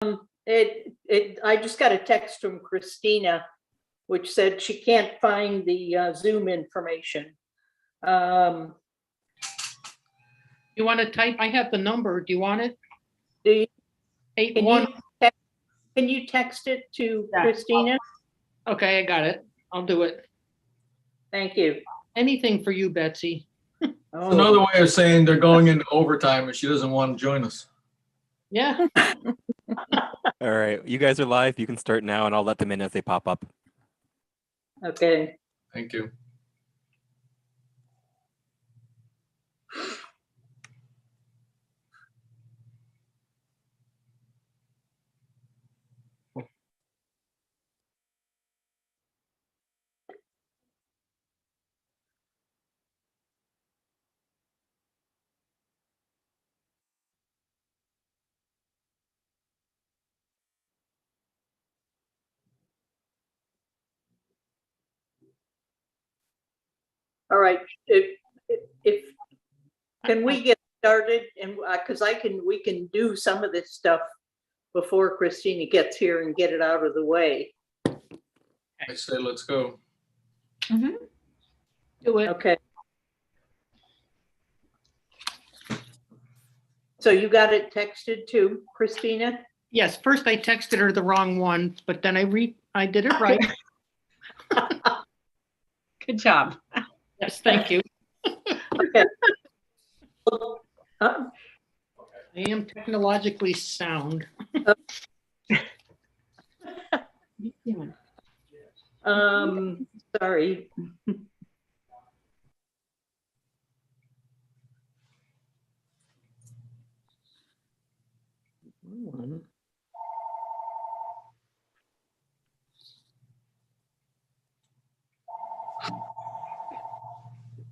I just got a text from Christina, which said she can't find the Zoom information. You want to type? I have the number. Do you want it? Do you, 81. can you text it to Yeah. Christina? Okay, I got it. I'll do it. Thank you. Anything for you, Betsy. Oh. Another way of saying they're going into overtime and she doesn't want to join us. Yeah. All right, you guys are live. You can start now, and I'll let them in as they pop up. Okay. Thank you. All right. If can we get started? And because we can do some of this stuff before Christina gets here and get it out of the way. I say let's go. Mm-hmm. Do it. Okay. So you got it texted to Christina? Yes, first I texted her the wrong one, but then I did it right. Good job. Yes, thank you. Okay. I am technologically sound. Sorry.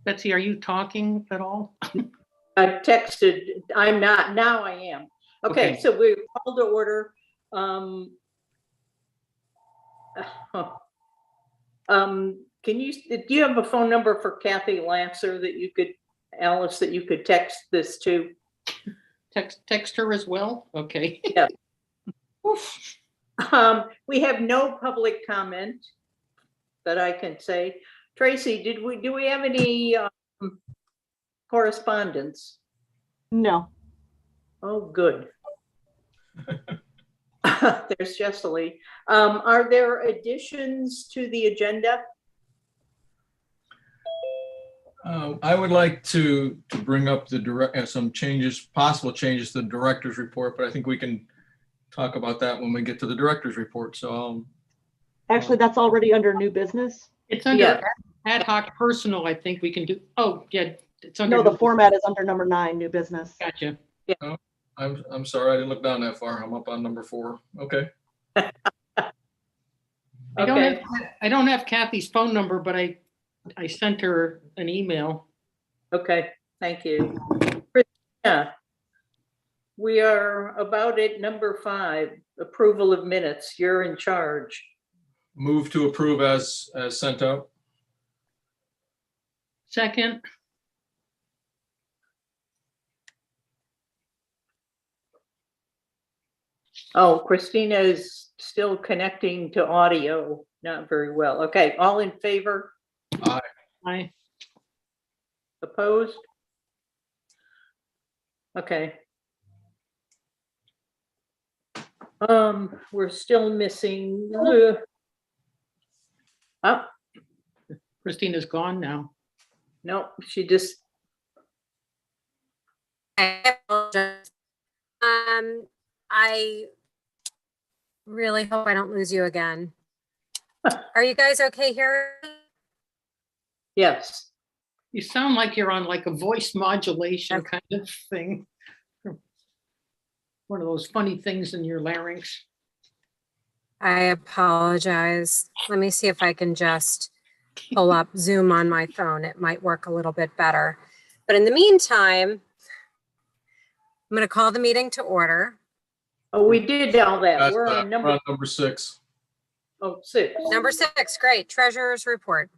Betsy, are you talking at all? I texted, I'm not, now I am. Okay, Okay. so we're called to order. Can you, do you have a phone number for Kathy Lasser that you could, Alice, that you could text this to? Text her as well? Okay. Yeah. We have no public comment that I can say. Tracy, do we have any correspondence? No. Oh, good. There's Jessely. Are there additions to the agenda? I would like to bring up the some changes, possible changes to the director's report, but I think we can talk about that when we get to the director's report. So Actually, that's already under new business. It's under Yeah. ad hoc personal, I think we can do. Oh, yeah, it's under. No, the format is under number 9, new business. Gotcha. I'm sorry, I didn't look down that far. I'm up on number 4. Okay. I don't have Kathy's phone number, but I sent her an email. Okay, thank you. Christina, we are about at number 5, approval of minutes. You're in charge. Move to approve as sent out. Second. Oh, Christina is still connecting to audio, not very well. Okay, all in favor? Aye. Opposed? Okay. We're still missing. Oh, Christina's gone now. no, she just, I apologize. I really hope I don't lose you again. Are you guys okay here? yes. You sound like you're on like a voice modulation kind of thing. One of those funny things in your larynx. I apologize. Let me see if I can just pull up Zoom on my phone. It might work a little bit better. But in the meantime, I'm going to call the meeting to order. Oh, we did all that. That's We're on we're number 6. 6. Number 6, great. Treasurer's report.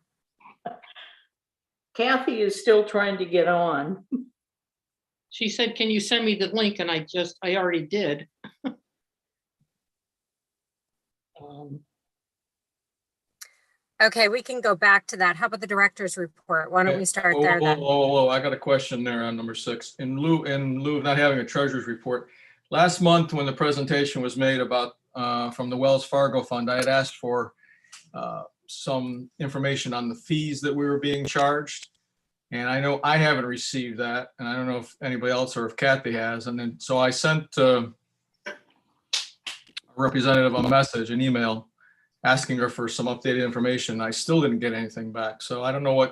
Kathy is still trying to get on. She said, can you send me the link? And I already did. Okay, we can go back to that. How about the director's report? Why don't we start there then? Whoa, I got a question there on number 6. In lieu of not having a treasurer's report, last month when the presentation was made about from the Wells Fargo Fund, I had asked for some information on the fees that we were being charged. And I know I haven't received that, and I don't know if anybody else or if Kathy has. And then, so I sent a representative a message, an email, asking her for some updated information. I still didn't get anything back. So I don't know if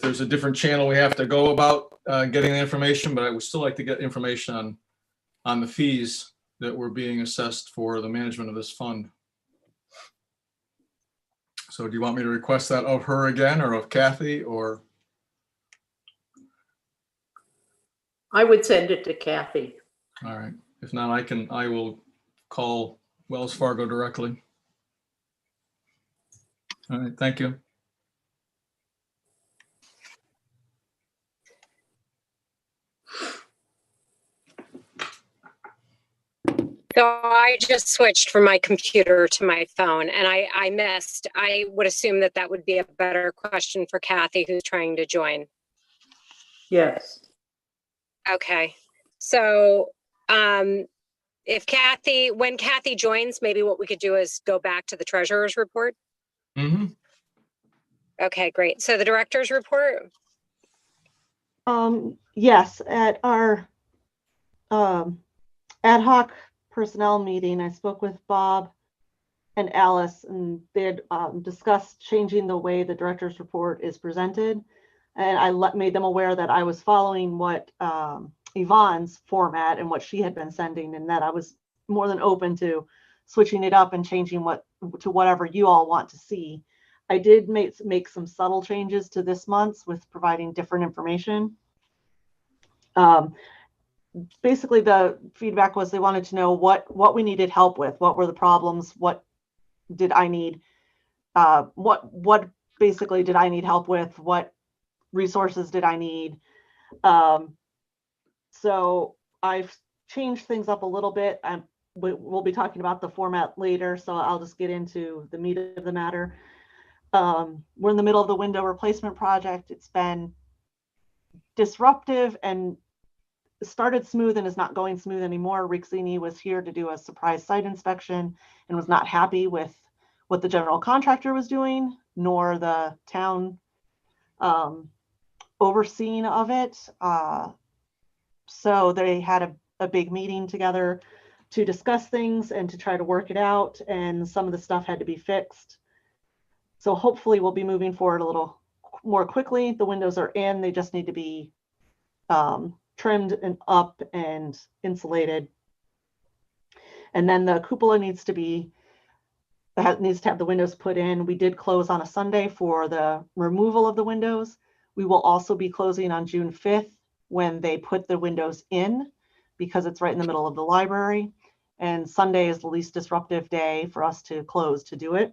there's a different channel we have to go about getting the information, but I would still like to get information on the fees that were being assessed for the management of this fund. So do you want me to request that of her again, or of Kathy, or? I would send it to Kathy. All right. If not, I will call Wells Fargo directly. All right, thank you. So I just switched from my computer to my phone and I missed. I would assume that that would be a better question for Kathy, who's trying to join. Yes. Okay. So if Kathy, when Kathy joins, maybe what we could do is go back to the treasurer's report. Mm-hmm. Okay, great. So the director's report. Yes, at our ad hoc personnel meeting, I spoke with Bob and Alice, and they had discussed changing the way the director's report is presented. And I made them aware that I was following what Yvonne's format and what she had been sending, and that I was more than open to switching it up and changing to whatever you all want to see. I did make some subtle changes to this month's with providing different information. Basically, the feedback was they wanted to know what we needed help with, what were the problems, what did I need, what basically did I need help with, what resources did I need. So I've changed things up a little bit. We'll be talking about the format later, so I'll just get into the meat of the matter. We're in the middle of the window replacement project. It's been disruptive and started smooth and is not going smooth anymore. Rick Zini was here to do a surprise site inspection and was not happy with what the general contractor was doing, nor the town overseeing of it. So they had a big meeting together to discuss things and to try to work it out, and some of the stuff had to be fixed. So hopefully we'll be moving forward a little more quickly. The windows are in, they just need to be trimmed and up and insulated. And then the cupola needs to have the windows put in. We did close on a Sunday for the removal of the windows. We will also be closing on June 5th when they put the windows in, because it's right in the middle of the library. And Sunday is the least disruptive day for us to close to do it.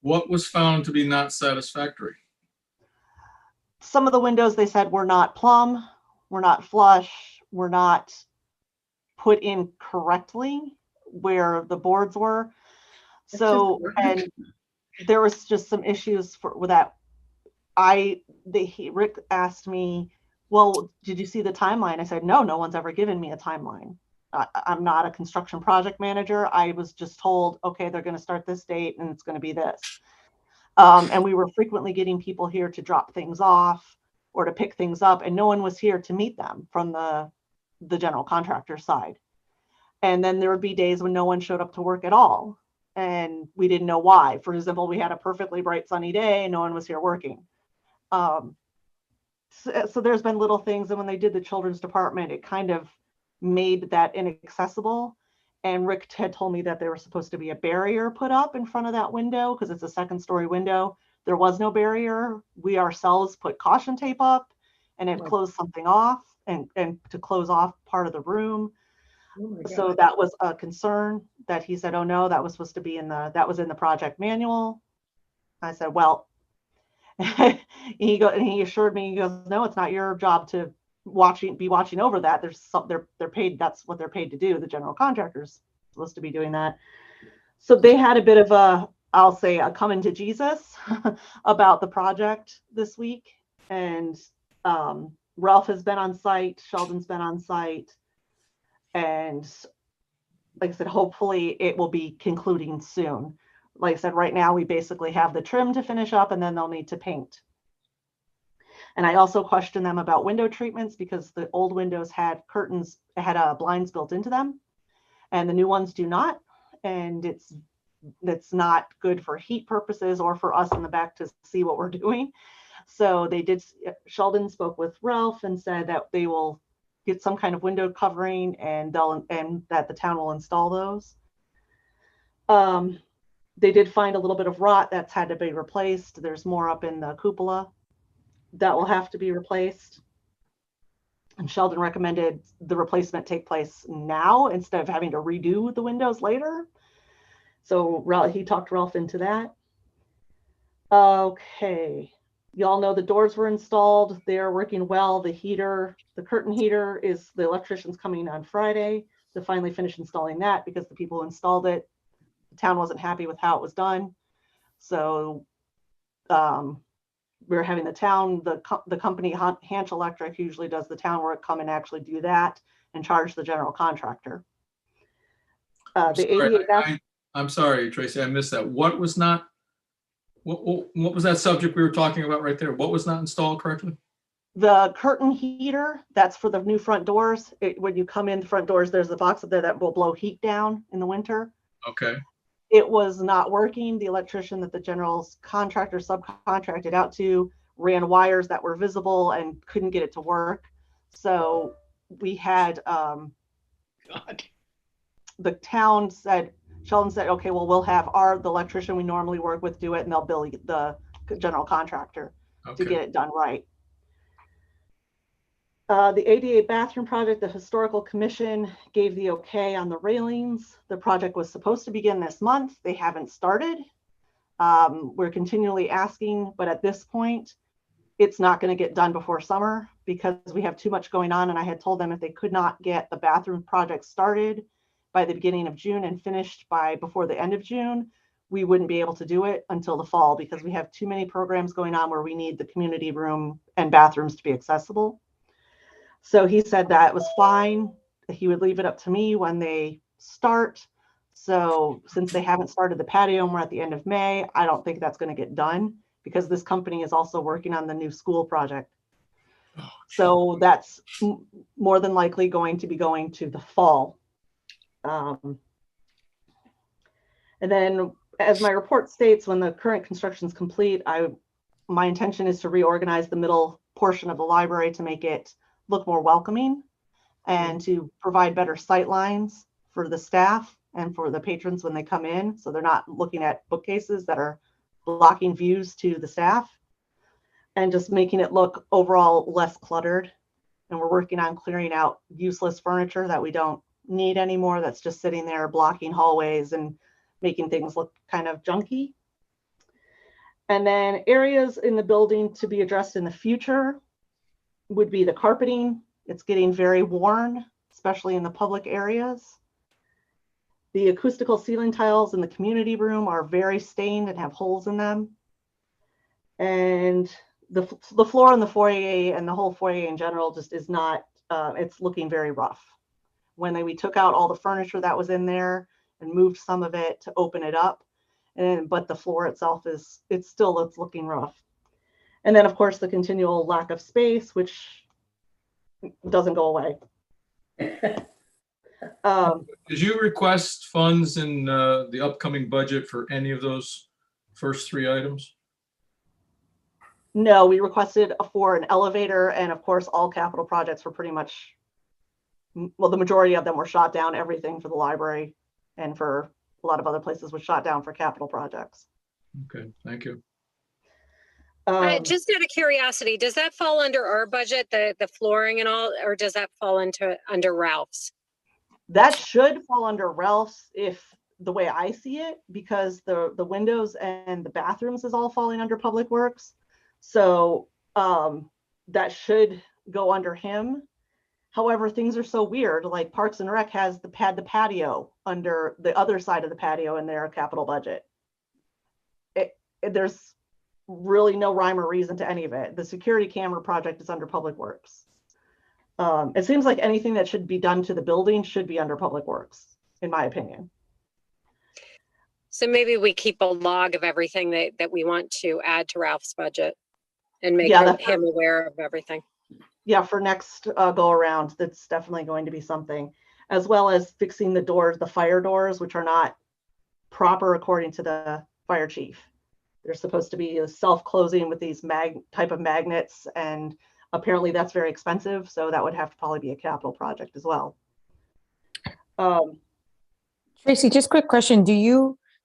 What was found to be not satisfactory? Some of the windows, they said, were not plumb, were not flush, were not put in correctly where the boards were. So, and there was just some issues with that. Rick asked me, well, did you see the timeline? I said, no one's ever given me a timeline. I'm not a construction project manager. I was just told, okay, they're going to start this date and it's going to be this. And we were frequently getting people here to drop things off or to pick things up, and no one was here to meet them from the general contractor side. And then there would be days when no one showed up to work at all, and we didn't know why. For example, we had a perfectly bright sunny day and no one was here working. So there's been little things, and when they did the children's department, it kind of made that inaccessible. And Rick had told me that there was supposed to be a barrier put up in front of that window because it's a second-story window. There was no barrier. We ourselves put caution tape up, and it closed something off and to close off part of the room. So that was a concern that he said, oh no, that was supposed to be in the project manual. I said, well, he assured me, he goes, no, it's not your job to be watching over that. They're paid, that's what they're paid to do. The general contractor's supposed to be doing that. So they had a bit of a, I'll say, a coming to Jesus about the project this week. And Ralph has been on site, Sheldon's been on site. And like I said, hopefully it will be concluding soon. Like I said, right now we basically have the trim to finish up and then they'll need to paint. And I also questioned them about window treatments because the old windows had curtains, had blinds built into them, and the new ones do not. And it's not good for heat purposes or for us in the back to see what we're doing. So they did. Sheldon spoke with Ralph and said that they will get some kind of window covering and that the town will install those. They did find a little bit of rot that's had to be replaced. There's more up in the cupola that will have to be replaced. And Sheldon recommended the replacement take place now instead of having to redo the windows later. So he talked Ralph into that. Okay. Y'all know the doors were installed. They're working well. The heater, the curtain heater is, the electrician's coming on Friday to finally finish installing that because the people who installed it, the town wasn't happy with how it was done. So we're having the town, the company Hanch Electric usually does the town work, come and actually do that and charge the general contractor. I'm sorry, Tracy, I missed that. What was not, what was that subject we were talking about right there? What was not installed correctly? The curtain heater, that's for the new front doors. When you come in the front doors, there's a box up there that will blow heat down in the winter. Okay. It was not working. The electrician that the general contractor subcontracted out to ran wires that were visible and couldn't get it to work. So we had the town said, Sheldon said, okay, well, we'll have the electrician we normally work with do it, and they'll bill the general contractor to get it done right. The ADA bathroom project, the Historical Commission gave the okay on the railings. The project was supposed to begin this month. They haven't started. We're continually asking, but at this point, it's not going to get done before summer because we have too much going on. And I had told them if they could not get the bathroom project started by the beginning of June and finished before the end of June, we wouldn't be able to do it until the fall because we have too many programs going on where we need the community room and bathrooms to be accessible. So he said that was fine. He would leave it up to me when they start. So since they haven't started the patio and we're at the end of May, I don't think that's going to get done because this company is also working on the new school project. So that's more than likely going to be going to the fall. And then as my report states, when the current construction is complete, my intention is to reorganize the middle portion of the library to make it look more welcoming and to provide better sight lines for the staff and for the patrons when they come in. So they're not looking at bookcases that are blocking views to the staff and just making it look overall less cluttered. And we're working on clearing out useless furniture that we don't need anymore. That's just sitting there blocking hallways and making things look kind of junky. And then areas in the building to be addressed in the future would be the carpeting. It's getting very worn, especially in the public areas. The acoustical ceiling tiles in the community room are very stained and have holes in them. And the floor in the foyer and the whole foyer in general just is not, it's looking very rough. When we took out all the furniture that was in there and moved some of it to open it up, but the floor itself it's looking rough. And then, of course, the continual lack of space, which doesn't go away. Did you request funds in the upcoming budget for any of those first three items? No, we requested for an elevator, and of course, all capital projects were pretty much, well, the majority of them were shot down. Everything for the library and for a lot of other places was shot down for capital projects. Okay, thank you. Just out of curiosity, does that fall under our budget, the flooring and all, or does that fall under Ralph's? That should fall under Ralph's if the way I see it, because the windows and the bathrooms is all falling under Public Works. So that should go under him. However, things are so weird, like Parks and Rec had the patio under the other side of the patio in their capital budget. There's really no rhyme or reason to any of it. The security camera project is under Public Works. It seems like anything that should be done to the building should be under Public Works, in my opinion. So maybe we keep a log of everything that we want to add to Ralph's budget and make him aware of everything. Yeah, for next go around, that's definitely going to be something, as well as fixing the doors, the fire doors, which are not proper according to the fire chief. They're supposed to be self-closing with these type of magnets, and apparently that's very expensive. So that would have to probably be a capital project as well. Tracy, just quick question.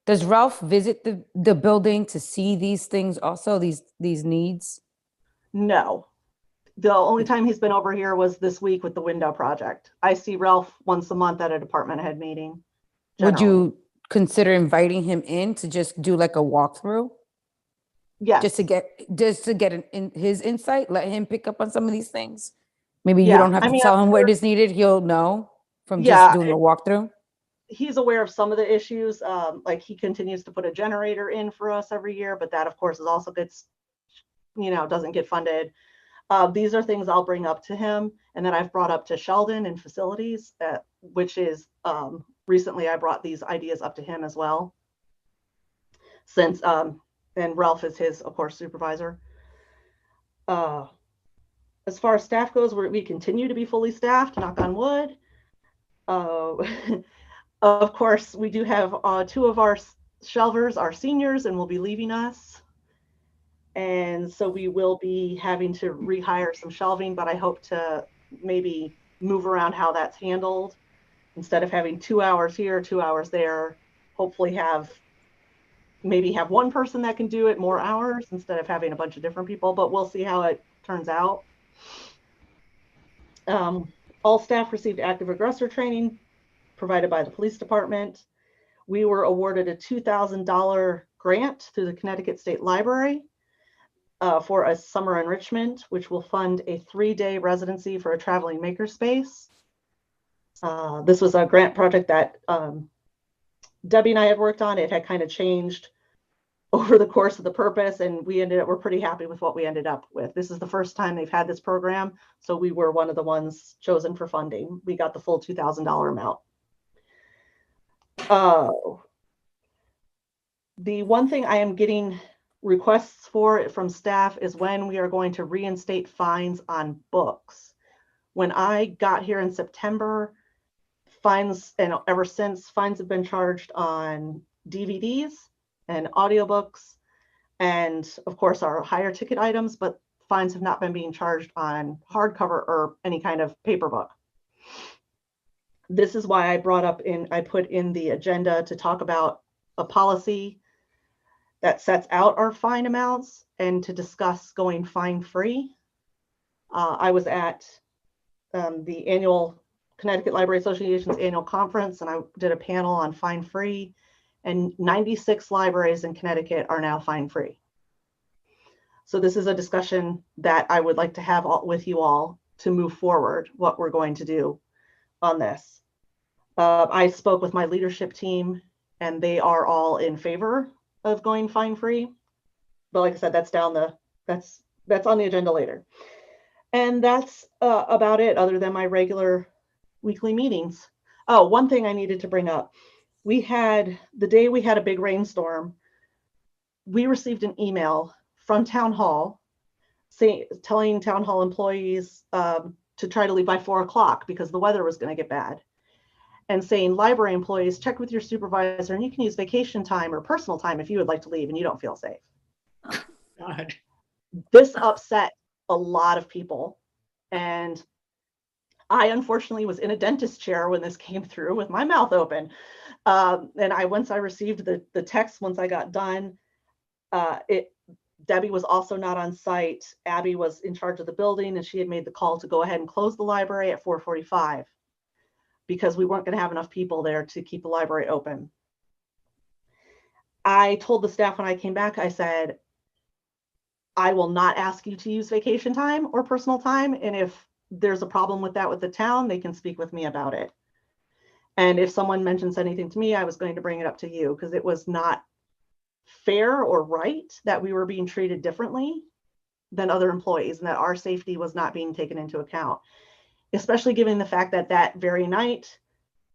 Does Ralph visit the building to see these things also, these needs? No. The only time he's been over here was this week with the window project. I see Ralph once a month at a department head meeting. Would you consider inviting him in to just do like a walkthrough? Yes. Just to get his insight, let him pick up on some of these things. Maybe you don't have to tell him where it is needed. He'll know from just doing a walkthrough. He's aware of some of the issues. Like he continues to put a generator in for us every year, but that of course is also doesn't get funded. These are things I'll bring up to him, and then I've brought up to Sheldon in facilities, which is recently I brought these ideas up to him as well. Since and Ralph is his, of course, supervisor. As far as staff goes, we continue to be fully staffed, knock on wood. Of course, we do have 2 of our shelvers are seniors and will be leaving us. And so we will be having to rehire some shelving, but I hope to maybe move around how that's handled. Instead of having 2 hours here, 2 hours there, hopefully maybe have one person that can do it more hours instead of having a bunch of different people, but we'll see how it turns out. All staff received active aggressor training provided by the police department. We were awarded a $2,000 grant through the Connecticut State Library for a summer enrichment, which will fund a 3-day residency for a traveling makerspace. This was a grant project that Debbie and I had worked on. It had kind of changed over the course of the purpose, and we're pretty happy with what we ended up with. This is the first time they've had this program, so we were one of the ones chosen for funding. We got the full $2,000 amount. The one thing I am getting requests for from staff is when we are going to reinstate fines on books. When I got here in September, fines, and ever since, fines have been charged on DVDs and audiobooks, and of course our higher ticket items, but fines have not been being charged on hardcover or any kind of paper book. This is why I put in the agenda to talk about a policy that sets out our fine amounts and to discuss going fine free. I was at the annual Connecticut Library Association's annual conference, and I did a panel on fine free, and 96 libraries in Connecticut are now fine free. So this is a discussion that I would like to have with you all to move forward what we're going to do on this. I spoke with my leadership team, and they are all in favor of going fine free. But like I said, that's on the agenda later. And that's about it, other than my regular weekly meetings. Oh, one thing I needed to bring up. The day we had a big rainstorm, we received an email from Town Hall telling Town Hall employees to try to leave by 4 o'clock because the weather was going to get bad. And saying, library employees, check with your supervisor, and you can use vacation time or personal time if you would like to leave and you don't feel safe. God. This upset a lot of people. And I unfortunately was in a dentist chair when this came through with my mouth open. And once I received the text, once I got done, Debbie was also not on site. Abby was in charge of the building, and she had made the call to go ahead and close the library at 4:45 because we weren't going to have enough people there to keep the library open. I told the staff when I came back, I said, I will not ask you to use vacation time or personal time. And if there's a problem with that with the town, they can speak with me about it. And if someone mentions anything to me, I was going to bring it up to you because it was not fair or right that we were being treated differently than other employees and that our safety was not being taken into account, especially given the fact that that very night,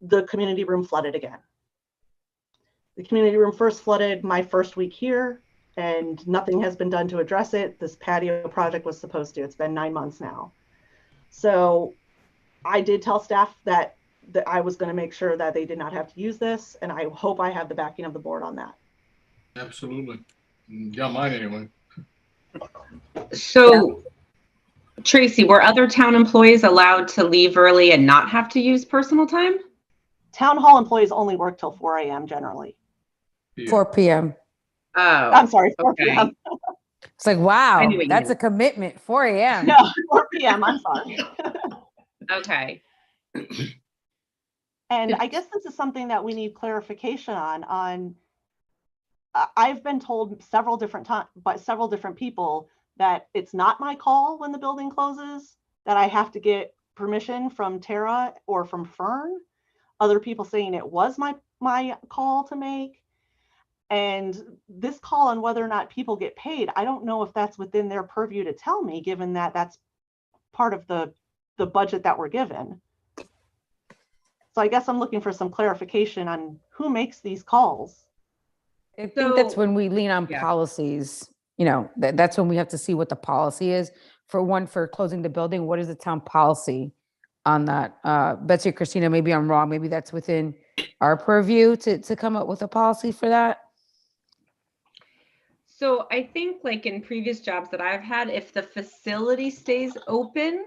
the community room flooded again. The community room first flooded my first week here, and nothing has been done to address it. This patio project was supposed to. It's been 9 months now. So I did tell staff that I was going to make sure that they did not have to use this, and I hope I have the backing of the board on that. Absolutely. Yeah, mine anyway. So, Tracy, were other town employees allowed to leave early and not have to use personal time? Town hall employees only work till 4 a.m. generally. 4 p.m. Oh, I'm sorry, 4 okay. p.m. It's like, wow, Anyway, that's yeah. a commitment. 4 a.m. No, 4 p.m. I'm sorry. Okay. And I guess this is something that we need clarification on. I've been told several different times by several different people that it's not my call when the building closes, that I have to get permission from Tara or from Fern. Other people saying it was my call to make. And this call on whether or not people get paid, I don't know if that's within their purview to tell me, given that that's part of the budget that we're given. So I guess I'm looking for some clarification on who makes these calls. I think that's when we lean on Yeah. policies. You know, that's when we have to see what the policy is. For one, for closing the building, what is the town policy on that? Betsy or Christina, maybe I'm wrong. Maybe that's within our purview to come up with a policy for that. So I think like in previous jobs that I've had, if the facility stays open,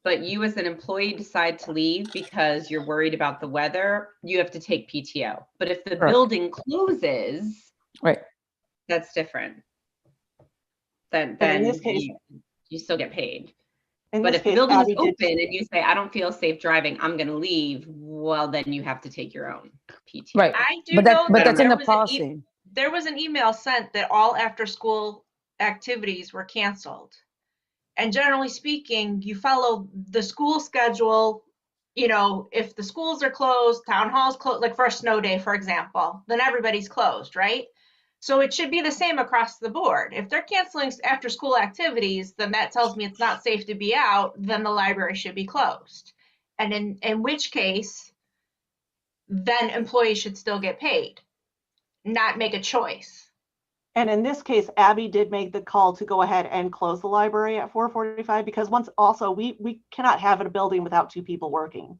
but you as an employee decide to leave because you're worried about the weather, you have to take PTO. But if the Correct. building closes, Right. that's different. Then in this case, you still get paid. in But this if the case, building is Abby open did, and you say, I don't feel safe driving, I'm going to leave, well, then you have to take your own PTO. Right. I do But know that that's in there the was policy. there was an email sent that all after school activities were canceled. And generally speaking, you follow the school schedule. You know, if the schools are closed, town hall's closed, like for a snow day, for example, then everybody's closed, right? So it should be the same across the board. If they're canceling after school activities, then that tells me it's not safe to be out, then the library should be closed. And in which case, then employees should still get paid, not make a choice. and in this case, Abby did make the call to go ahead and close the library at 4:45 because once also we cannot have a building without 2 people working.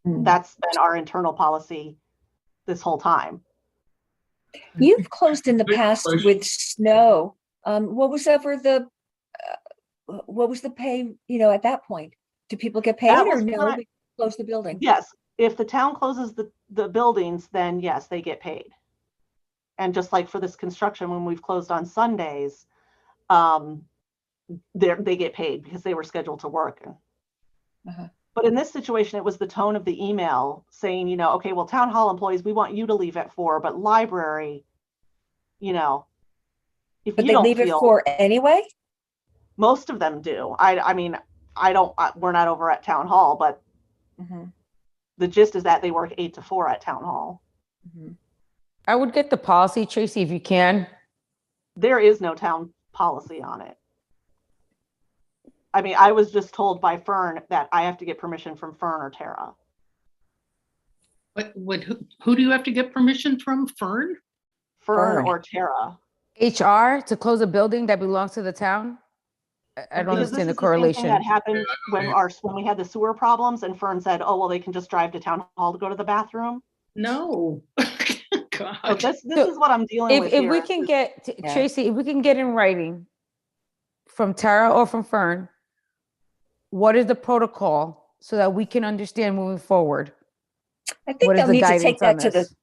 That's been our internal policy this whole time. You've closed in the Quick past question. with snow. What was the pay, at that point? Do people get paid That or was no? when I- We close the building. Yes, if the town closes the buildings, then yes, they get paid. And just like for this construction, when we've closed on Sundays, they get paid because they were scheduled to work. Uh-huh. But in this situation, it was the tone of the email saying, okay, well, town hall employees, we want you to leave at 4, but library, if But you they don't leave it feel, for anyway? most of them do. I mean, we're not over at town hall, but Mhm, the gist is that they work 8 to 4 at town hall. mhm. I would get the policy, Tracy, if you can. There is no town policy on it. I mean, I was just told by Fern that I have to get permission from Fern or Tara. Who do you have to get permission from? Fern? Fern Fern. or Tara. HR to close a building that belongs to the town? I don't Because this understand the is the same thing correlation. that happened when we had the sewer problems and Fern said, oh, well, they can just drive to town hall to go to the bathroom. No. So God. this is what I'm dealing with If here. we can get, Yeah. Tracy, if we can get in writing from Tara or from Fern, what is the protocol so that we can understand moving forward? I think What is they'll the need to take guidance on that to this?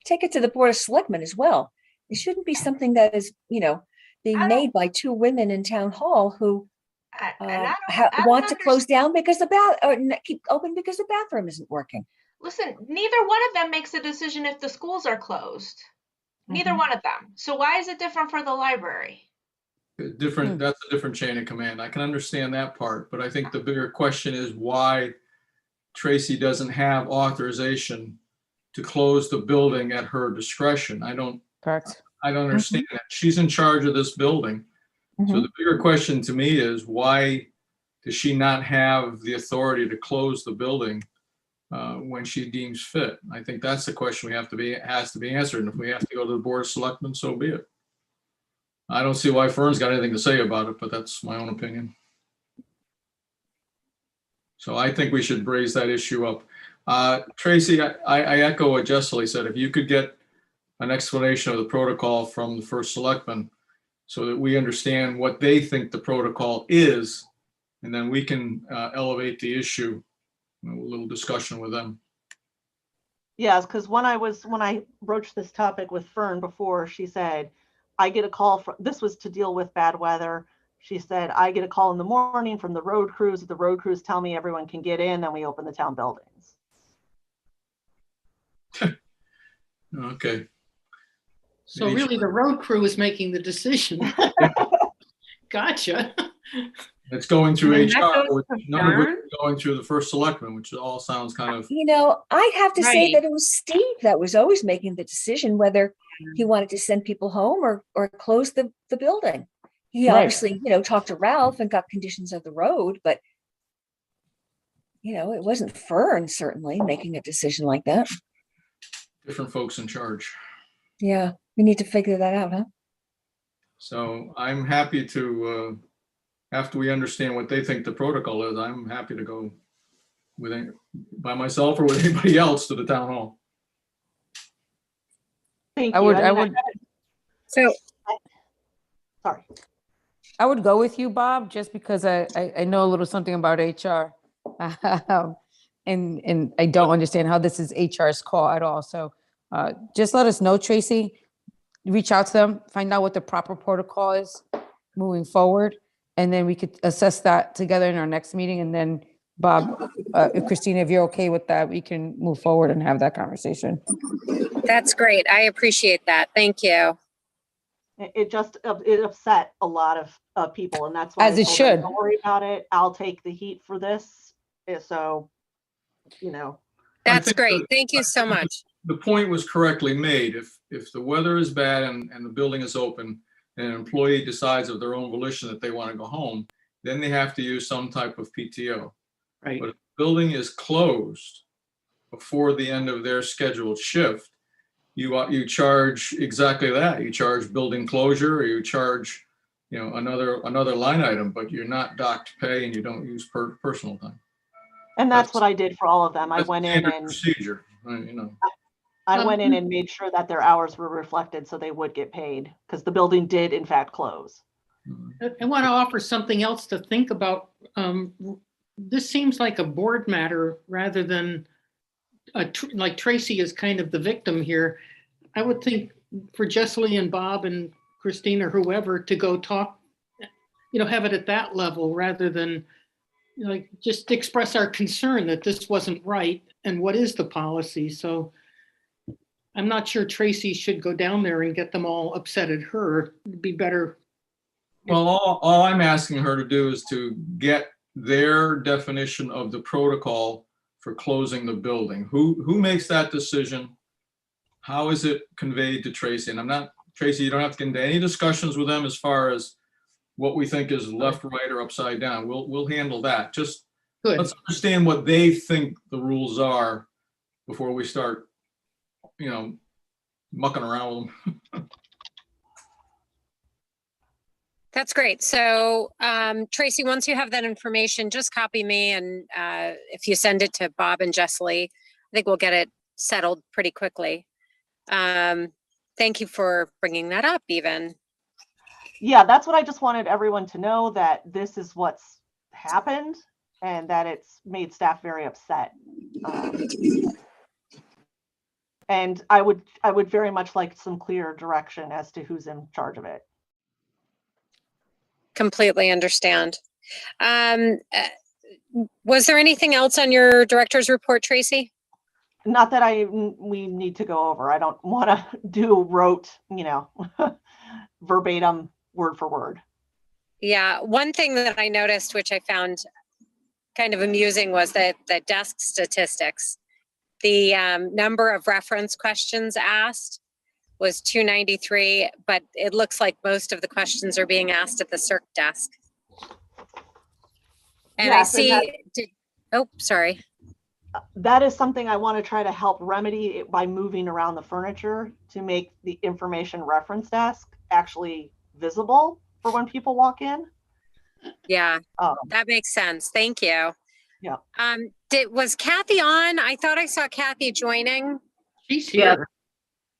take it to the Board of Selectmen as well. It shouldn't be something that is, being I don't- made by 2 women in town hall who And I don't want to close understand. down because keep open because the bathroom isn't working. Listen, neither one of them makes a decision if the schools are closed. Neither Mhm. one of them. So why is it different for the library? Different, that's a different chain of command. I can understand that part, but I think the bigger question is why Tracy doesn't have authorization to close the building at her discretion. I don't Correct. understand that. She's in charge of this building. So Mhm. the bigger question to me is why does she not have the authority to close the building when she deems fit? I think that's the question has to be answered. And if we have to go to the Board of Selectmen, so be it. I don't see why Fern's got anything to say about it, but that's my own opinion. So I think we should raise that issue up. Tracy, I echo what Jesselyn said. If you could get an explanation of the protocol from the first selectman so that we understand what they think the protocol is, and then we can elevate the issue, a little discussion with them. Yes, because when I broached this topic with Fern before, she said, I get a call from, this was to deal with bad weather. She said, I get a call in the morning from the road crews. The road crews tell me everyone can get in, then we open the town buildings. Okay. So Each- really, the road crew is making the decision. Gotcha. It's going through And that HR, goes which to none of which Fern? is going through the first selectman, which all sounds kind of, I have to say Right. that it was Steve that was always making the decision whether he wanted to send people home or close the building. He Right. obviously, talked to Ralph and got conditions of the road, but it wasn't Fern certainly making a decision like that. different folks in charge. Yeah, we need to figure that out, huh? So I'm happy to, after we understand what they think the protocol is, I'm happy to go with by myself or with anybody else to the town hall. Thank I you. would, I I mean, would, So sorry. I would go with you, Bob, just because I know a little something about HR. And I don't understand how this is HR's call at all. So just let us know, Tracy. Reach out to them, find out what the proper protocol is moving forward. And then we could assess that together in our next meeting. And then Bob, Christina, if you're okay with that, we can move forward and have that conversation. that's great. I appreciate that. Thank you. It upset a lot of people, and that's why As I it told them, should. don't worry about it. I'll take the heat for this. So, That's think great. that- Thank you so much. The point was correctly made. If the weather is bad and the building is open and an employee decides of their own volition that they want to go home, then they have to use some type of PTO. Right. But if the building is closed before the end of their scheduled shift, you charge exactly that. You charge building closure, or you charge, another line item, but you're not docked pay and you don't use personal time. and that's what I did for all of them. I That's went in standard and procedure, I went in and made sure that their hours were reflected so they would get paid, because the building did in fact close. I want to offer something else to think about. This seems like a board matter rather than like Tracy is kind of the victim here. I would think for Jesselyn and Bob and Christine or whoever to go talk, have it at that level rather than just express our concern that this wasn't right and what is the policy. So I'm not sure Tracy should go down there and get them all upset at her. It'd be better. Well, all I'm asking her to do is to get their definition of the protocol for closing the building. Who makes that decision? How is it conveyed to Tracy? And Tracy, you don't have to get into any discussions with them as far as what we think is left, right, or upside down. We'll handle that. Just Good. let's understand what they think the rules are before we start, mucking around with them. That's great. So Tracy, once you have that information, just copy me. And if you send it to Bob and Jesselyn, I think we'll get it settled pretty quickly. Thank you for bringing that up even. Yeah, that's what I just wanted everyone to know, that this is what's happened and that it's made staff very upset. And I would very much like some clear direction as to who's in charge of it. Completely understand. Was there anything else on your director's report, Tracy? Not that we need to go over. I don't want to do rote, verbatim, word for word. Yeah, one thing that I noticed, which I found kind of amusing, was that the desk statistics, the number of reference questions asked was 293, but it looks like most of the questions are being asked at the circ desk. And I Yes, and that- see, oh, sorry. That is something I want to try to help remedy by moving around the furniture to make the information reference desk actually visible for when people walk in. Yeah, that makes sense. Thank you. Yeah. Was Kathy on? I thought I saw Kathy joining. She's Yeah. here.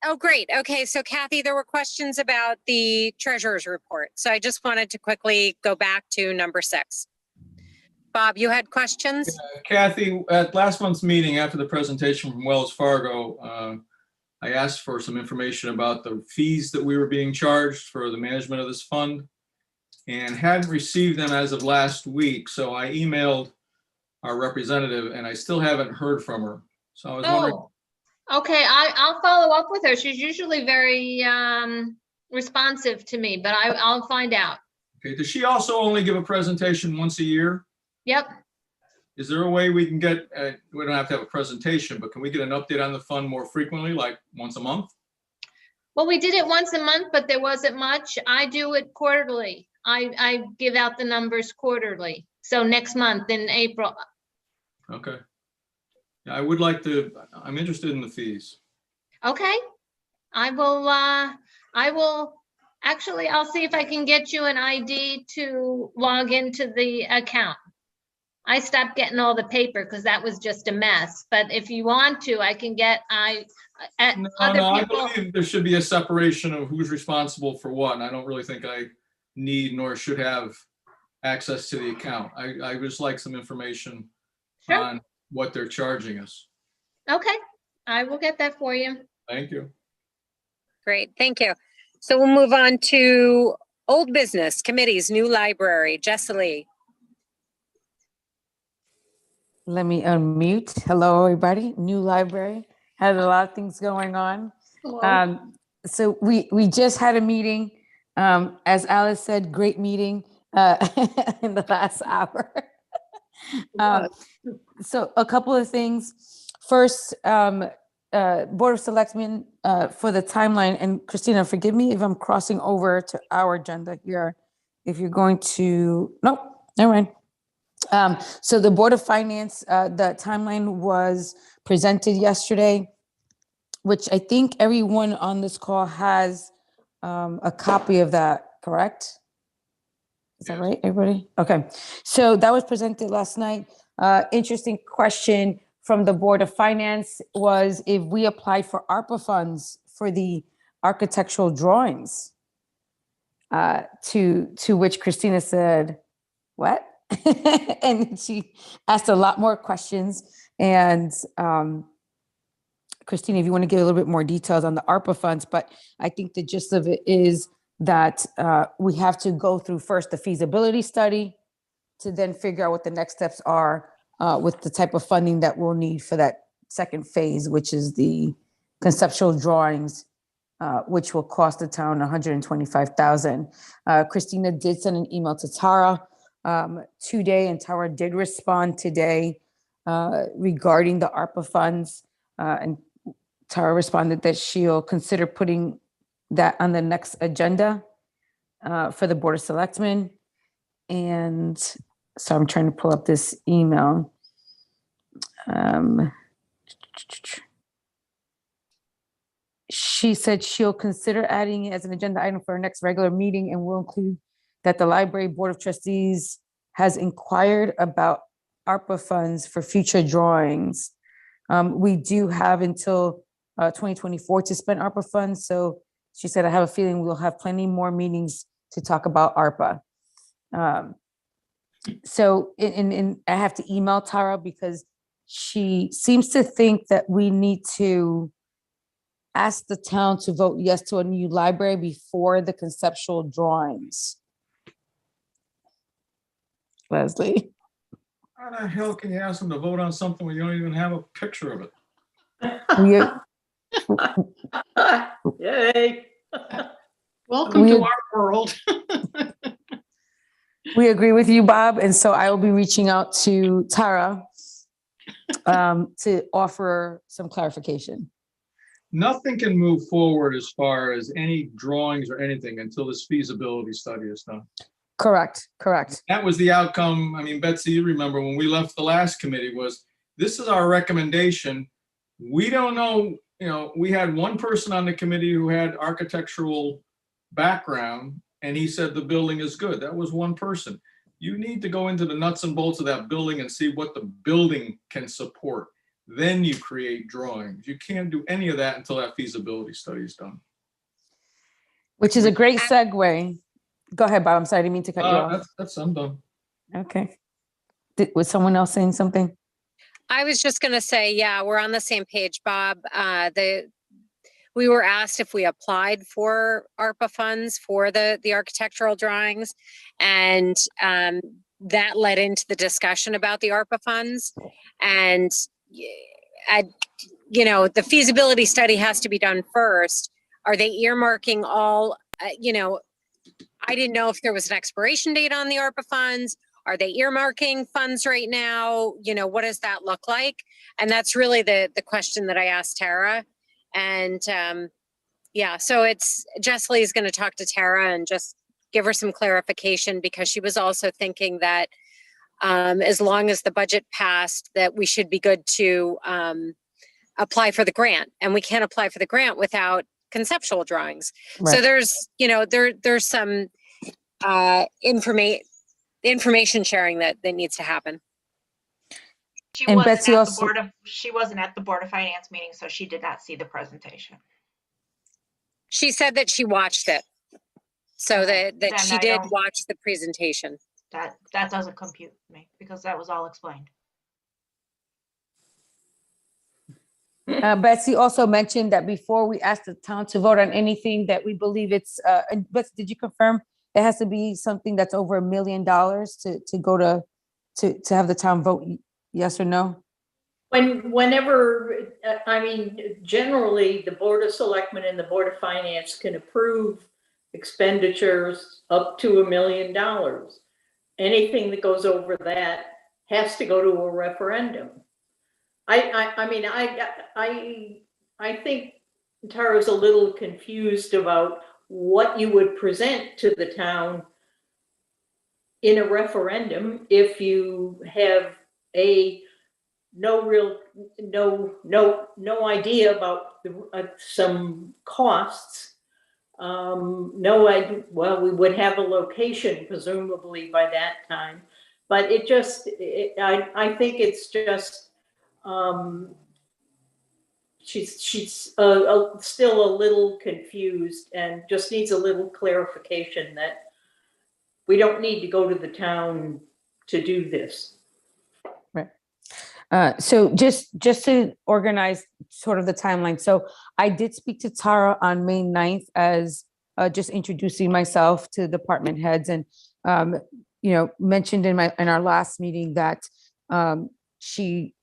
Oh, great. Okay, so Kathy, there were questions about the treasurer's report. So I just wanted to quickly go back to number 6. Bob, you had questions? Kathy, at last month's meeting after the presentation from Wells Fargo, I asked for some information about the fees that we were being charged for the management of this fund and hadn't received them as of last week. So I emailed our representative and I still haven't heard from her. So I was wondering. Oh, okay, I'll follow up with her. She's usually very responsive to me, but I'll find out. Okay, does she also only give a presentation once a year? Yep. Is there a way we can get, we don't have to have a presentation, but can we get an update on the fund more frequently, like once a month? Well, we did it once a month, but there wasn't much. I do it quarterly. I give out the numbers quarterly. So next month in April. Okay. Yeah, I would like to, I'm interested in the fees. Okay. I will, actually, I'll see if I can get you an ID to log into the account. I stopped getting all the paper because that was just a mess. But if you want to, I can get, No, other I people. believe there should be a separation of who's responsible for what. And I don't really think I need nor should have access to the account. I would just like some information Sure. on what they're charging us. Okay, I will get that for you. Thank you. Great, thank you. So we'll move on to old business committees, new library, Jessilee. Let me unmute. Hello, everybody. New library. Had a lot of things going on. So we just had a meeting. As Alice said, great meeting in the last hour. So a couple of things. First, Board of Selectmen for the timeline, and Christina, forgive me if I'm crossing over to our agenda here. If you're going to, nope, never mind. So the Board of Finance, the timeline was presented yesterday, which I think everyone on this call has a copy of that, correct? Is that right, everybody? Okay, so that was presented last night. Interesting question from the Board of Finance was if we applied for ARPA funds for the architectural drawings, to which Christina said, what? And she asked a lot more questions. And Christina, if you want to give a little bit more details on the ARPA funds, but I think the gist of it is that we have to go through first the feasibility study to then figure out what the next steps are with the type of funding that we'll need for that second phase, which is the conceptual drawings, which will cost the town $125,000. Christina did send an email to Tara today, and Tara did respond today regarding the ARPA funds. And Tara responded that she'll consider putting that on the next agenda for the Board of Selectmen. And so I'm trying to pull up this email. She said she'll consider adding it as an agenda item for our next regular meeting, and will include that the Library Board of Trustees has inquired about ARPA funds for future drawings. We do have until 2024 to spend ARPA funds. So she said, I have a feeling we'll have plenty more meetings to talk about ARPA. So I have to email Tara because she seems to think that we need to ask the town to vote yes to a new library before the conceptual drawings. Leslie. How the hell can you ask them to vote on something when you don't even have a picture of it? Yay. Welcome We- to our world. We agree with you, Bob. And so I will be reaching out to Tara to offer some clarification. Nothing can move forward as far as any drawings or anything until this feasibility study is done. Correct, correct. That was the outcome. I mean, Betsy, you remember when we left the last committee was, this is our recommendation. We don't know, we had one person on the committee who had architectural background and he said the building is good. That was one person. You need to go into the nuts and bolts of that building and see what the building can support. Then you create drawings. You can't do any of that until that feasibility study is done. Which is a great segue. Go ahead, Bob. I'm sorry, I didn't mean to cut you off. I'm done. Okay. Was someone else saying something? I was just going to say, yeah, we're on the same page, Bob. We were asked if we applied for ARPA funds for the architectural drawings, and that led into the discussion about the ARPA funds. And the feasibility study has to be done first. Are they earmarking all? I didn't know if there was an expiration date on the ARPA funds. Are they earmarking funds right now? What does that look like? And that's really the question that I asked Tara. And so it's Jess Lee is going to talk to Tara and just give her some clarification, because she was also thinking that as long as the budget passed, that we should be good to apply for the grant. And we can't apply for the grant without conceptual drawings. Right. So there's some information sharing that needs to happen. And Betsy also, she wasn't at the Board of Finance meeting, so she did not see the presentation. She said that she watched it. So that she did watch the presentation. That doesn't compute me, because that was all explained. Betsy also mentioned that before we ask the town to vote on anything, that we believe it's, Betsy, did you confirm it has to be something that's over $1 million to go to have the town vote yes or no? Whenever, generally, the Board of Selectmen and the Board of Finance can approve expenditures up to $1 million. Anything that goes over that has to go to a referendum. I think Tara's a little confused about what you would present to the town in a referendum if you have no idea about some costs. No idea. Well, we would have a location presumably by that time, but I think it's just she's still a little confused and just needs a little clarification that we don't need to go to the town to do this. Right. So just to organize sort of the timeline. So I did speak to Tara on May 9th as just introducing myself to department heads, and mentioned in our last meeting that she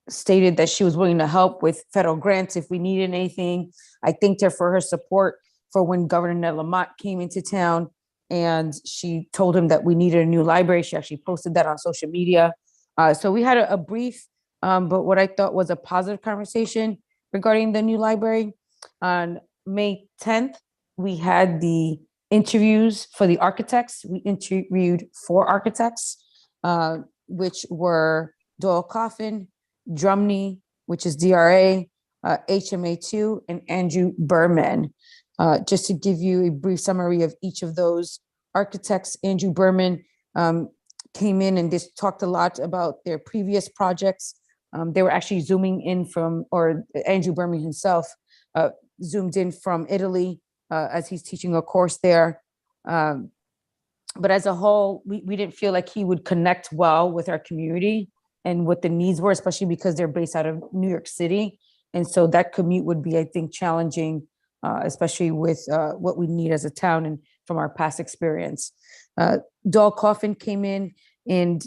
stated that she was willing to help with federal grants if we needed anything. I thanked her for her support for when Governor Ned Lamont came into town, and she told him that we needed a new library. She actually posted that on social media. So we had a brief, but what I thought was a positive conversation regarding the new library. On May 10th, we had the interviews for the architects. We interviewed 4 architects, which were Doyle Coffin, Drumney, which is DRA, HMA2, and Andrew Berman. Just to give you a brief summary of each of those architects, Andrew Berman came in and just talked a lot about their previous projects. They were actually zooming in or Andrew Berman himself zoomed in from Italy as he's teaching a course there. But as a whole, we didn't feel like he would connect well with our community and what the needs were, especially because they're based out of New York City. And so that commute would be, I think, challenging, especially with what we need as a town and from our past experience. Doyle Coffin came in, and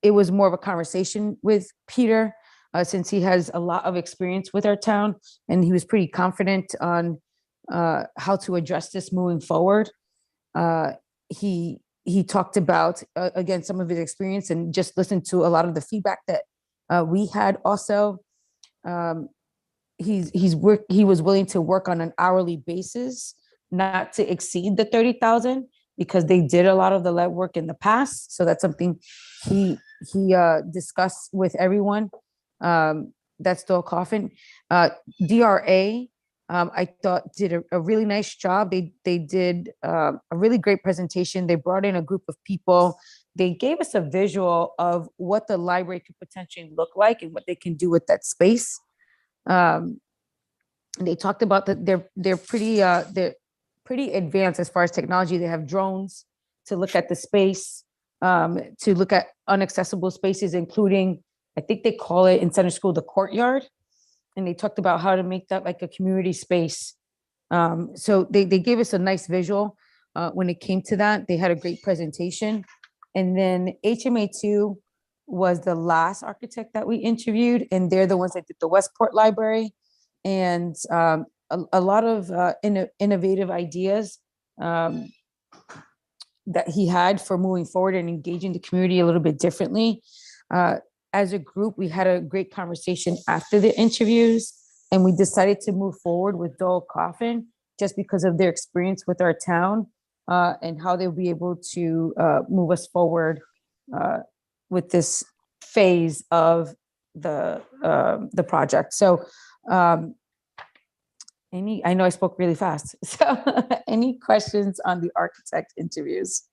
it was more of a conversation with Peter, since he has a lot of experience with our town, and he was pretty confident on how to address this moving forward. He he talked about, again, some of his experience and just listened to a lot of the feedback that we had also. He was willing to work on an hourly basis, not to exceed the 30,000, because they did a lot of the lead work in the past. So that's something he discussed with everyone. That's Doyle Coffin. DRA, I thought did a really nice job. They did a really great presentation. They brought in a group of people. They gave us a visual of what the library could potentially look like and what they can do with that space. They talked about that they're pretty advanced as far as technology. They have drones to look at the space, to look at inaccessible spaces, including, I think they call it in Center School, the courtyard. And they talked about how to make that like a community space. So they gave us a nice visual when it came to that. They had a great presentation. And then HMA2 was the last architect that we interviewed, and they're the ones that did the Westport Library. And a lot of innovative ideas that he had for moving forward and engaging the community a little bit differently. As a group, we had a great conversation after the interviews, and we decided to move forward with Doyle Coffin just because of their experience with our town and how they'll be able to move us forward with this phase of the project. So I know I spoke really fast. So any questions on the architect interviews?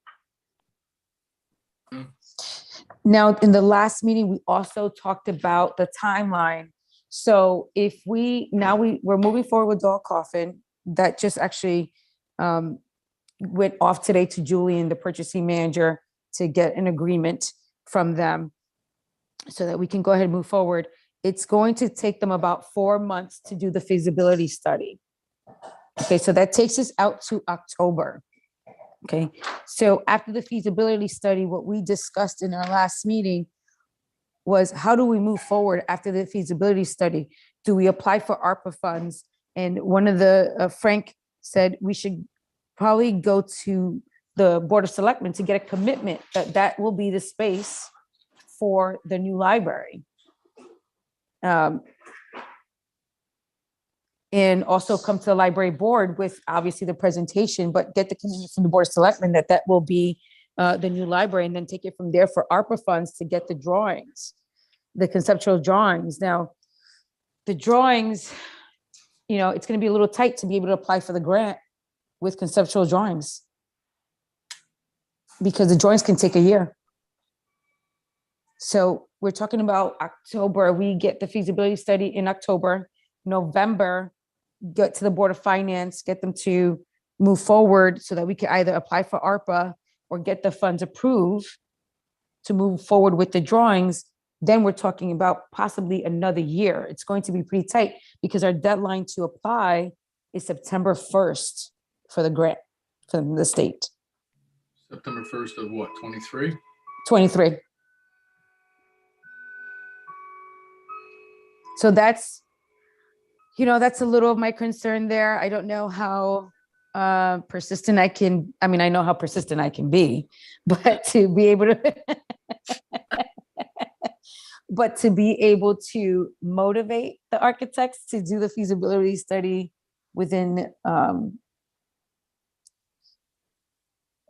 Now, in the last meeting, we also talked about the timeline. So if we're moving forward with Doyle Coffin, that just actually went off today to Julian, the purchasing manager, to get an agreement from them so that we can go ahead and move forward. It's going to take them about 4 months to do the feasibility study. Okay, so that takes us out to October. Okay, so after the feasibility study, what we discussed in our last meeting was how do we move forward after the feasibility study? Do we apply for ARPA funds? And one of the, Frank said we should probably go to the Board of Selectmen to get a commitment that that will be the space for the new library. And also come to the library board with obviously the presentation, but get the commitment from the Board of Selectmen that that will be the new library, and then take it from there for ARPA funds to get the drawings, the conceptual drawings. Now, the drawings, you know, it's going to be a little tight to be able to apply for the grant with conceptual drawings, because the drawings can take a year. So we're talking about October. We get the feasibility study in October. November, get to the Board of Finance, get them to move forward so that we can either apply for ARPA or get the funds approved to move forward with the drawings. Then we're talking about possibly another year. It's going to be pretty tight because our deadline to apply is September 1st for the grant from the state. September 1st of what, 23? 23. So that's, you know, that's a little of my concern there. I don't know how persistent I can, I mean, I know how persistent I can be, but to be able to, but to be able to motivate the architects to do the feasibility study within a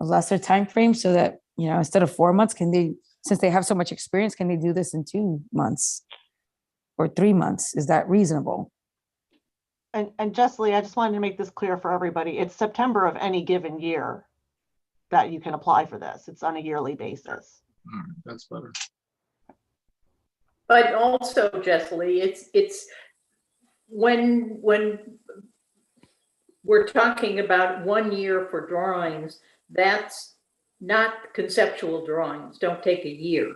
lesser time frame, so that, you know, instead of 4 months, can they, since they have so much experience, can they do this in 2 months or 3 months? Is that reasonable? And Jessie, I just wanted to make this clear for everybody. It's September of any given year that you can apply for this. It's on a yearly basis. That's better. But also, Jessie, it's when we're talking about 1 year for drawings, that's not conceptual drawings. Don't take a year.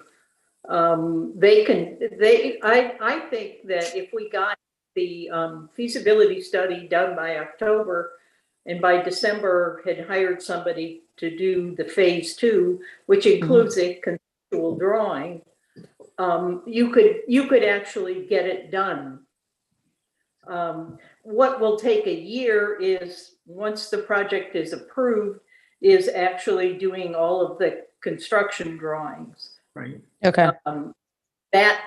I think that if we got the feasibility study done by October, and by December had hired somebody to do the phase 2, which includes a conceptual drawing, you could actually get it done. What will take a year is once the project is approved is actually doing all of the construction drawings. Right. Okay, That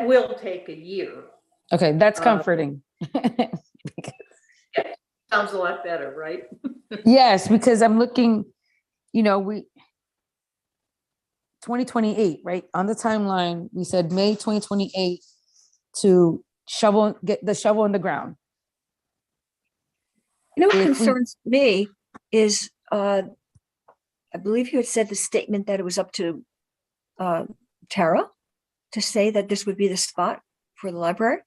will take a year. okay, that's comforting. Sounds a lot better, right? Yes, because I'm looking, we 2028, right? On the timeline, we said May 2028 to get the shovel in the ground. You know what If we- concerns me is, I believe you had said the statement that it was up to Tara to say that this would be the spot for the library.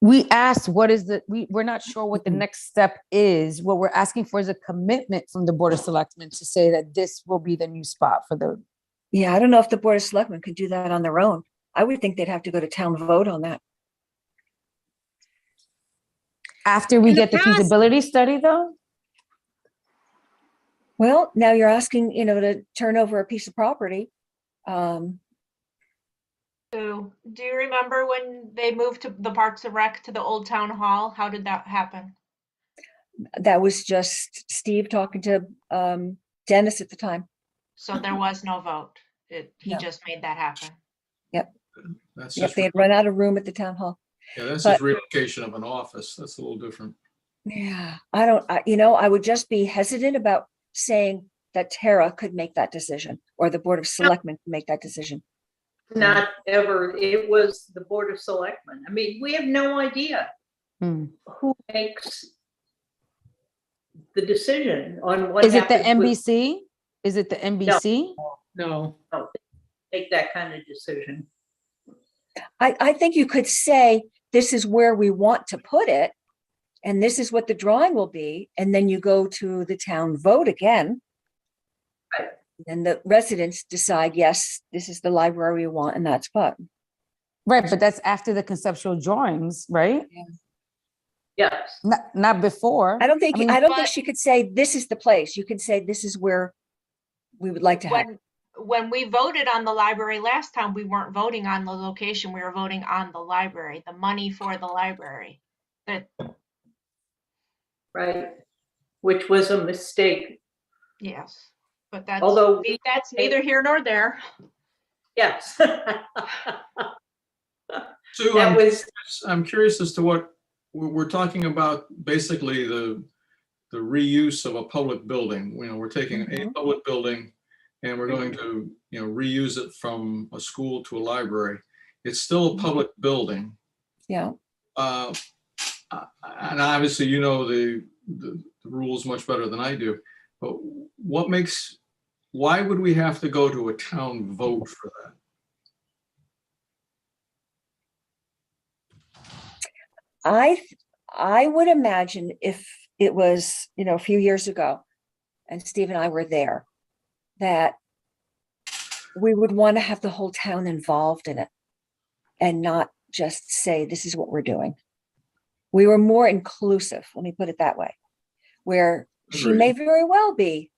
We asked, we're not sure what the next step is. What we're asking for is a commitment from the Board of Selectmen to say that this will be the new spot for the, Yeah, I don't know if the Board of Selectmen could do that on their own. I would think they'd have to go to town vote on that. after we In the get the past- feasibility study though? Well, now you're asking, to turn over a piece of property. So, do you remember when they moved to the Parks and Rec to the old town hall? How did that happen? That was just Steve talking to Dennis at the time. So there was no vote. He No. just made that happen. That's Yep, just, they had run out of room at the town hall. yeah, that's but- just relocation of an office. That's a little different. Yeah, I would just be hesitant about saying that Tara could make that decision or the Board of Selectmen could make that decision. Not ever, it was the Board of Selectmen. I mean, we have no idea Hmm. who makes the decision on what Is it the happens with- NBC? Is it the NBC? No, make that kind of decision. I think you could say, this is where we want to put it, and this is what the drawing will be, and then you go to the town vote again. Right. And the residents decide, yes, this is the library we want in that spot. Right, but that's after the conceptual drawings, right? Yes, Not before. I don't think I mean- But- she could say, this is the place. You could say, this is where we would like to have. When we voted on the library last time, we weren't voting on the location. We were voting on the library, the money for the library. That, right, which was a mistake. yes, but that's, Although- that's neither here nor there. Yes. Sue, That was, I'm curious as to what, we're talking about basically the reuse of a public building. We're taking a Mhm. public building and we're going to, reuse it from a school to a library. It's still a public building. Yeah. And obviously, the rules much better than I do. But why would we have to go to a town vote for that? I would imagine if it was, a few years ago and Steve and I were there, that we would want to have the whole town involved in it and not just say, this is what we're doing. We were more inclusive, let me put it that way, where she Agreed. may very well be,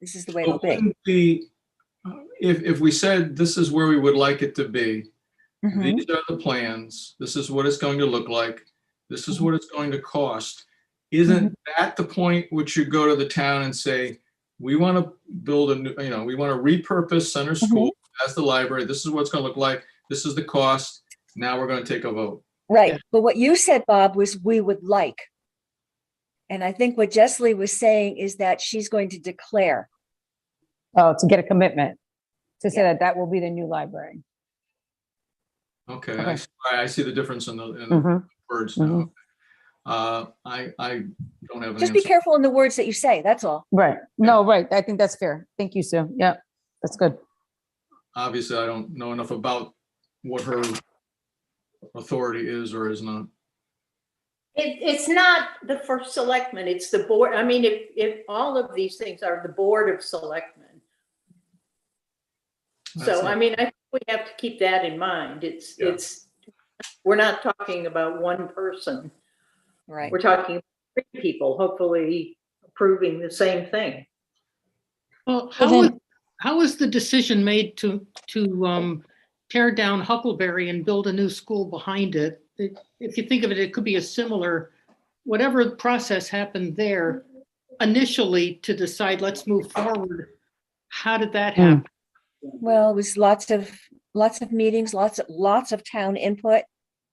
this is the way it'll But be. wouldn't the- if we said this is where we would like it to be, Mhm. these are the plans, this is what it's going to look like, this is what it's going to cost, isn't that the point which you go to the town and say, we want to build a new, we want to repurpose Center School as the library, this is what it's going to look like, this is the cost, now we're going to take a vote. Right, but what you said, Bob, was we would like. And I think what Jessley was saying is that she's going to declare. Oh, to get a commitment, to say Yeah. that will be the new library. Okay, Okay. I see the difference in the Mhm. words now. I don't have an Just be answer. careful in the words that you say, that's all. Right, no, right, I think that's fair. Thank you, Sue. Yeah, that's good. Obviously, I don't know enough about what her authority is or is not. it's not the first selectman, it's the board. I mean, if all of these things are the Board of Selectmen. That's So, it. I mean, I think we have to keep that in mind. Yeah. We're not talking about one person. Right. We're talking about 3 people, hopefully approving the same thing. well, then- how was the decision made to tear down Huckleberry and build a new school behind it? If you think of it, it could be a similar whatever process happened there initially to decide, let's move forward, how did that happen? Well, it was lots of meetings, lots of town input,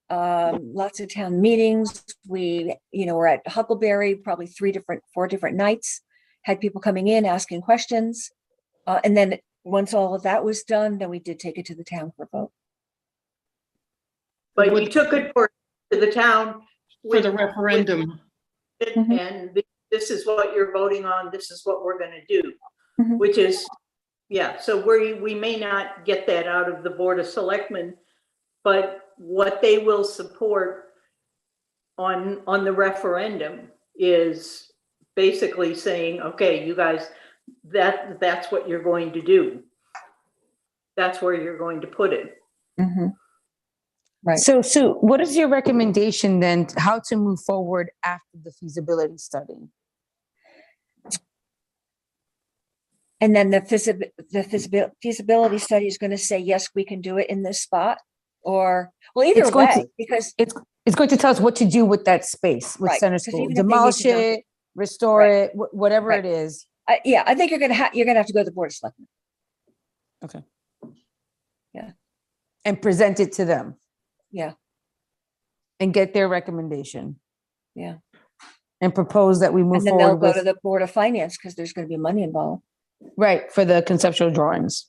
lots of town meetings. We, were at Huckleberry probably 4 different nights, had people coming in asking questions. And then once all of that was done, then we did take it to the town for a vote. But you took it to the town. For the referendum. And this is what you're voting on, this is what we're gonna do, which is, yeah, so we may not get that out of the Board of Selectmen, but what they will support on the referendum is basically saying, okay, you guys, that's what you're going to do. That's where you're going to put it. Right. So Sue, what is your recommendation then, how to move forward after the feasibility study? And then the feasibility study is going to say, yes, we can do it in this spot, or, well, either way, because it's going to tell us what to do with that space with Right, Center 'cause School, even if they need demolish to dump it, restore Right. it, whatever Right. it is. yeah, I think you're going to have to go to the Board of Selectmen. Okay. Yeah. And present it to them. Yeah. And get their recommendation. Yeah. And propose that we move And then they'll forward go to with, the Board of Finance because there's going to be money involved. right, for the conceptual drawings.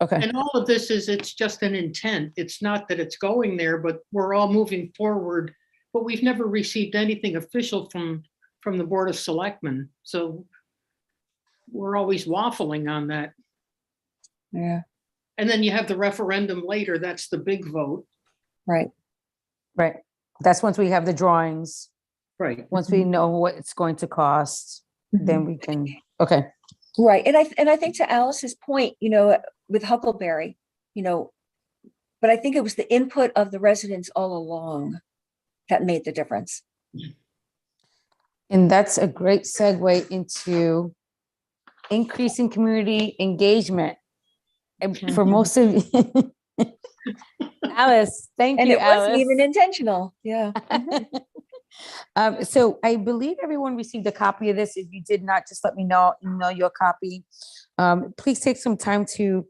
Okay. And all of this it's just an intent. It's not that it's going there, but we're all moving forward. But we've never received anything official from the Board of Selectmen. So we're always waffling on that. Yeah. And then you have the referendum later. That's the big vote. Right. Right. That's once we have the drawings, Right. once we know what it's going to cost, then we can, okay. Right. And I think to Alice's point, with Huckleberry, but I think it was the input of the residents all along that made the difference. And that's a great segue into increasing community engagement. And for most of you, Alice, thank And you, it wasn't Alice. even intentional. Yeah. So I believe everyone received a copy of this. If you did not, just let me know, email your copy. Please take some time to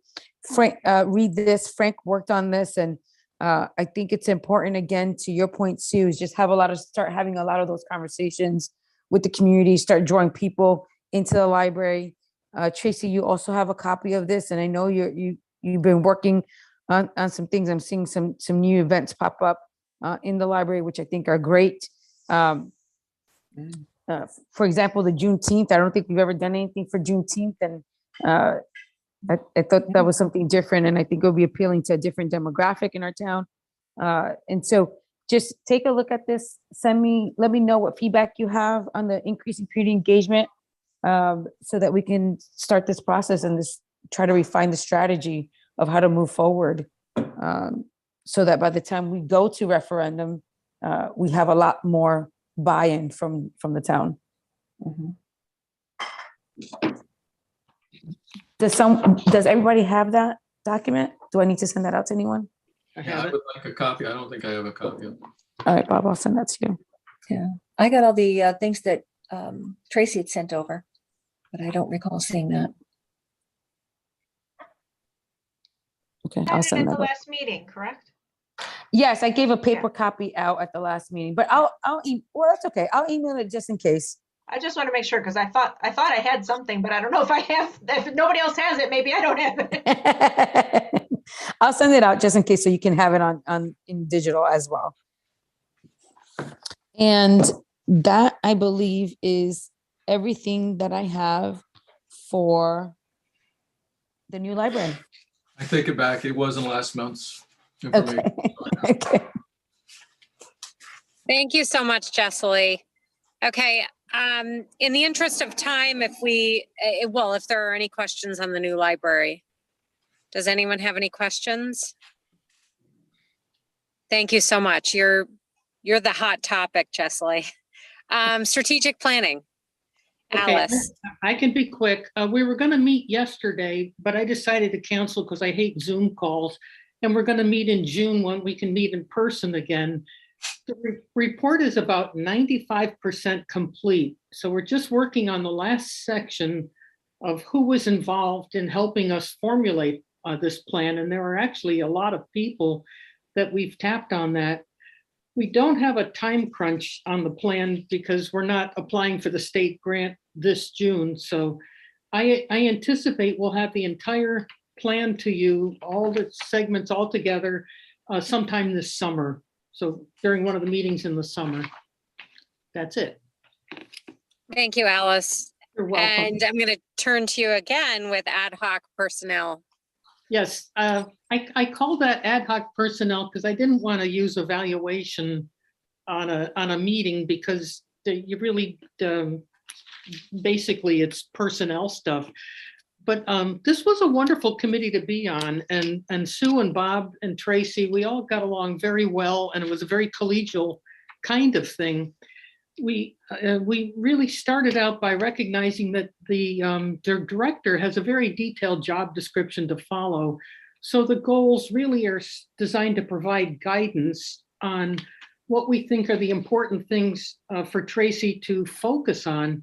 read this. Frank worked on this, and I think it's important, again, to your point, Sue, is just start having a lot of those conversations with the community, start drawing people into the library. Tracy, you also have a copy of this, and I know you've been working on some things. I'm seeing some new events pop up in the library, which I think are great. For example, the Juneteenth, I don't think we've ever done anything for Juneteenth, and I thought that was something different, and I think it'll be appealing to a different demographic in our town. And so just take a look at this, let me know what feedback you have on the increasing community engagement, so that we can start this process and try to refine the strategy of how to move forward, so that by the time we go to referendum, we have a lot more buy-in from the town. Does everybody have that document? Do I need to send that out to anyone? Yeah, I would like a copy. I don't think I have a copy. All right, Bob, I'll send that to you. Yeah. I got all the things that Tracy had sent over, but I don't recall seeing that. Okay, Had I'll it send at that the out. last meeting, correct? Yes, I gave a paper copy out at the last meeting, but well, that's okay. I'll email it just in case. I just want to make sure because I thought I had something, but I don't know if I have. If nobody else has it, maybe I don't have it. I'll send it out just in case, so you can have it on in digital as well. And that, I believe, is everything that I have for the new library. I take it back. It wasn't last month's information. Okay. Okay. Thank you so much, Jesselie. Okay, in the interest of time, if there are any questions on the new library, does anyone have any questions? Thank you so much. You're the hot topic, Jesselie. Strategic planning. Okay, Alice. I can be quick. We were going to meet yesterday, but I decided to cancel because I hate Zoom calls. And we're going to meet in June when we can meet in person again. Report is about 95% complete. So we're just working on the last section of who was involved in helping us formulate this plan. And there are actually a lot of people that we've tapped on that. We don't have a time crunch on the plan because we're not applying for the state grant this June. So I anticipate we'll have the entire plan to you, all the segments all together sometime this summer. So during one of the meetings in the summer. That's it. Thank you, Alice. You're welcome. And I'm going to turn to you again with ad hoc personnel. Yes, I call that ad hoc personnel because I didn't want to use evaluation on a meeting because you really, basically it's personnel stuff. But this was a wonderful committee to be on, and Sue and Bob and Tracy, we all got along very well, and it was a very collegial kind of thing. We really started out by recognizing that their director has a very detailed job description to follow. So the goals really are designed to provide guidance on what we think are the important things for Tracy to focus on.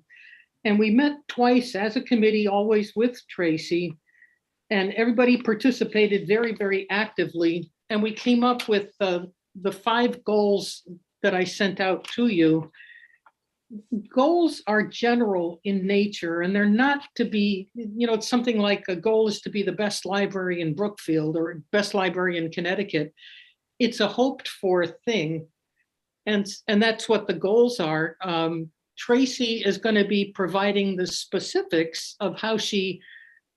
And we met twice as a committee, always with Tracy, and everybody participated very, very actively. And we came up with the 5 goals that I sent out to you. Goals are general in nature, and they're not to be, it's something like a goal is to be the best library in Brookfield or best library in Connecticut. It's a hoped for thing. And that's what the goals are. Tracy is going to be providing the specifics of how she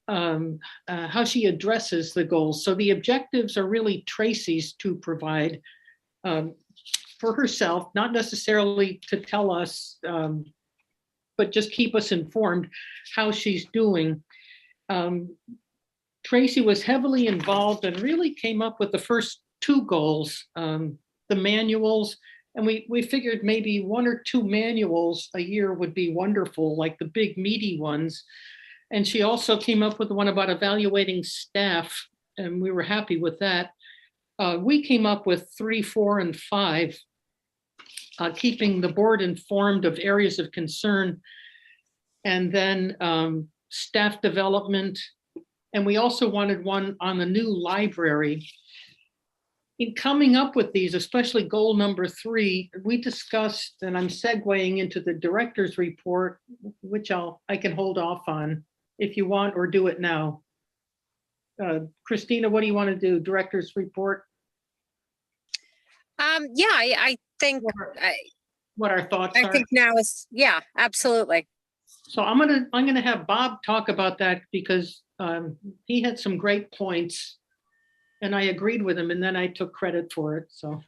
addresses the goals. So the objectives are really Tracy's to provide for herself, not necessarily to tell us, but just keep us informed how she's doing. Tracy was heavily involved and really came up with the first 2 goals, the manuals. And we figured maybe 1 or 2 manuals a year would be wonderful, like the big meaty ones. And she also came up with one about evaluating staff, and we were happy with that. We came up with 3, 4, and 5, keeping the board informed of areas of concern, and then staff development. And we also wanted one on the new library. In coming up with these, especially goal number 3, we discussed, and I'm segueing into the director's report, which I can hold off on if you want, or do it now. Christina, what do you want to do? Director's report? Yeah, I think What our thoughts are? I think now is, yeah, absolutely. So I'm gonna have Bob talk about that because he had some great points. And I agreed with him, and then I took credit for it, so.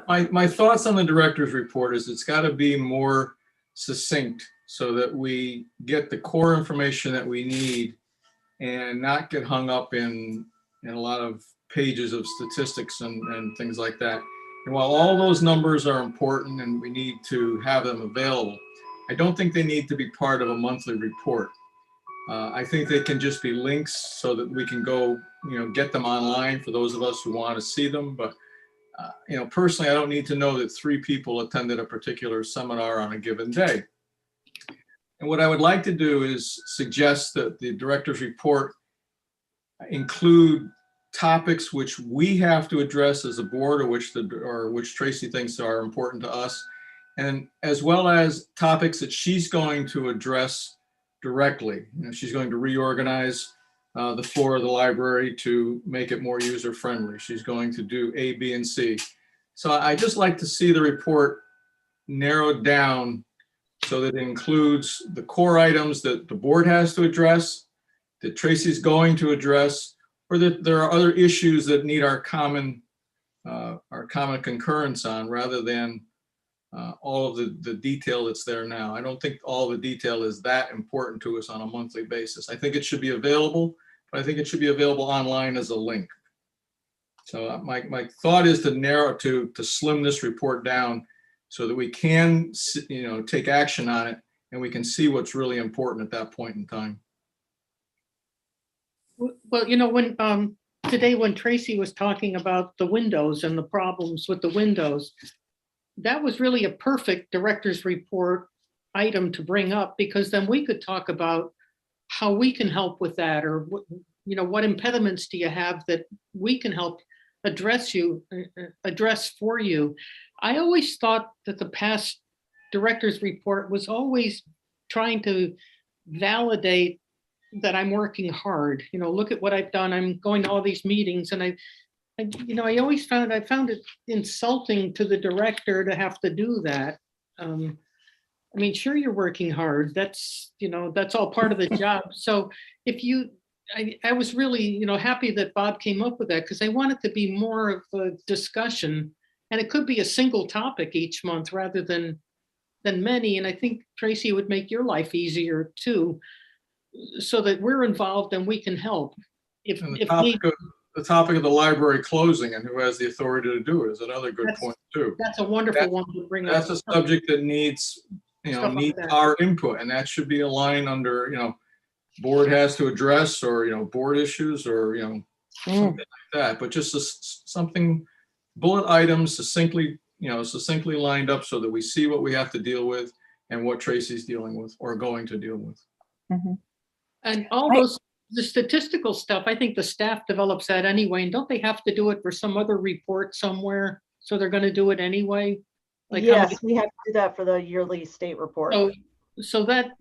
My thoughts on the director's report is it's got to be more succinct so that we get the core information that we need and not get hung up in a lot of pages of statistics and things like that. And while all those numbers are important and we need to have them available, I don't think they need to be part of a monthly report. I think they can just be links so that we can go, get them online for those of us who want to see them. But, personally, I don't need to know that 3 people attended a particular seminar on a given day. And what I would like to do is suggest that the director's report include topics which we have to address as a board, or which Tracy thinks are important to us, and as well as topics that she's going to address directly. She's going to reorganize the floor of the library to make it more user-friendly. She's going to do A, B, and C. So I just like to see the report narrowed down so that it includes the core items that the board has to address, that Tracy's going to address, or that there are other issues that need our common concurrence on, rather than all of the detail that's there now. I don't think all the detail is that important to us on a monthly basis. I think it should be available, but I think it should be available online as a link. So my thought is to slim this report down so that we can, take action on it and we can see what's really important at that point in time. Well, when today when Tracy was talking about the windows and the problems with the windows, that was really a perfect director's report item to bring up, because then we could talk about how we can help with that, or what, what impediments do you have that we can help address for you. I always thought that the past director's report was always trying to validate that I'm working hard. Look at what I've done. I'm going to all these meetings, and I always found it insulting to the director to have to do that. I mean, sure, you're working hard. That's all part of the job. So I was really, happy that Bob came up with that, because I want it to be more of a discussion, and it could be a single topic each month rather than many. And I think, Tracy, it would make your life easier too, so that we're involved and we can help. And the topic of the library closing and who has the authority to do it is another good point too. That's a wonderful one to bring up. That's a subject that needs, Stuff like needs that. our input, and that should be a line under, board has to address, or, board issues, or, something like that. But just something, bullet items succinctly lined up so that we see what we have to deal with and what Tracy's dealing with or going to deal with. And all the statistical stuff, I think the staff develops that anyway. And don't they have to do it for some other report somewhere? So they're going to do it anyway? Like Yes, we have to do that for the yearly state report. So that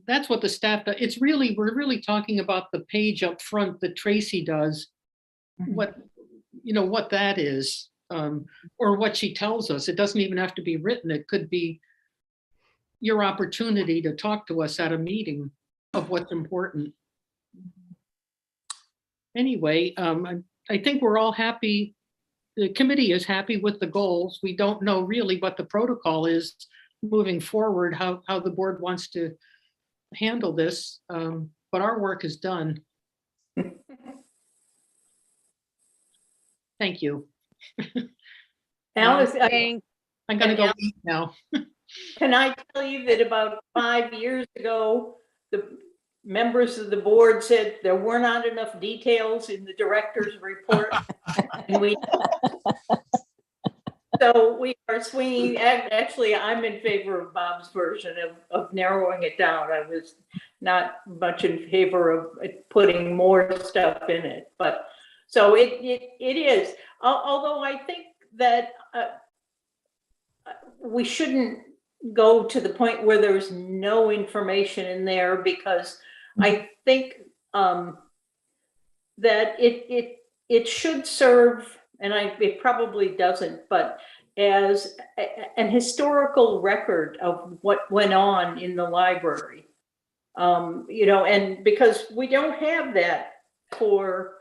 that's what the staff does. We're really talking about the page up front that Tracy does, what that is, or what she tells us. It doesn't even have to be written. It could be your opportunity to talk to us at a meeting of what's important. Anyway, I think we're all happy. The committee is happy with the goals. We don't know really what the protocol is moving forward, how the board wants to handle this, but our work is done. Thank you. Alice, I'm gonna go eat now. can I tell you that about 5 years ago, the members of the board said there were not enough details in the director's report. And so we are swinging. Actually, I'm in favor of Bob's version of narrowing it down. I was not much in favor of putting more stuff in it, but so it is. Although I think that we shouldn't go to the point where there's no information in there, because I think that it should serve, and it probably doesn't, but as an historical record of what went on in the library, and because we don't have that for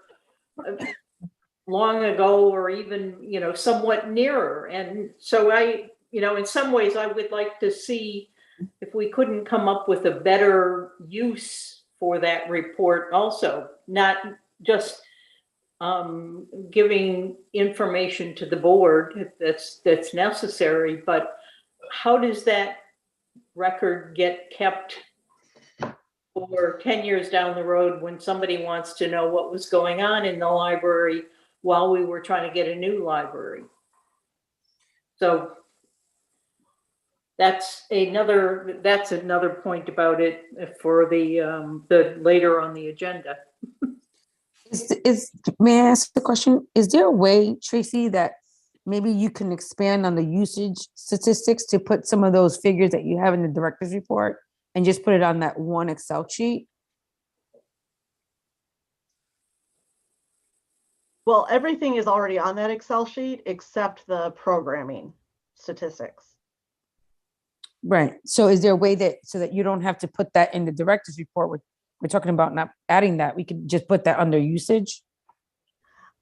long ago, or even, somewhat nearer. And so in some ways I would like to see if we couldn't come up with a better use for that report also, not just giving information to the board that's necessary, but how does that record get kept for 10 years down the road when somebody wants to know what was going on in the library while we were trying to get a new library? So that's another point about it for the later on the agenda. May I ask the question? Is there a way, Tracy, that maybe you can expand on the usage statistics to put some of those figures that you have in the director's report and just put it on that one Excel sheet? Well, everything is already on that Excel sheet except the programming statistics. Right. So is there a way so that you don't have to put that in the director's report? We're talking about not adding that. We could just put that under usage.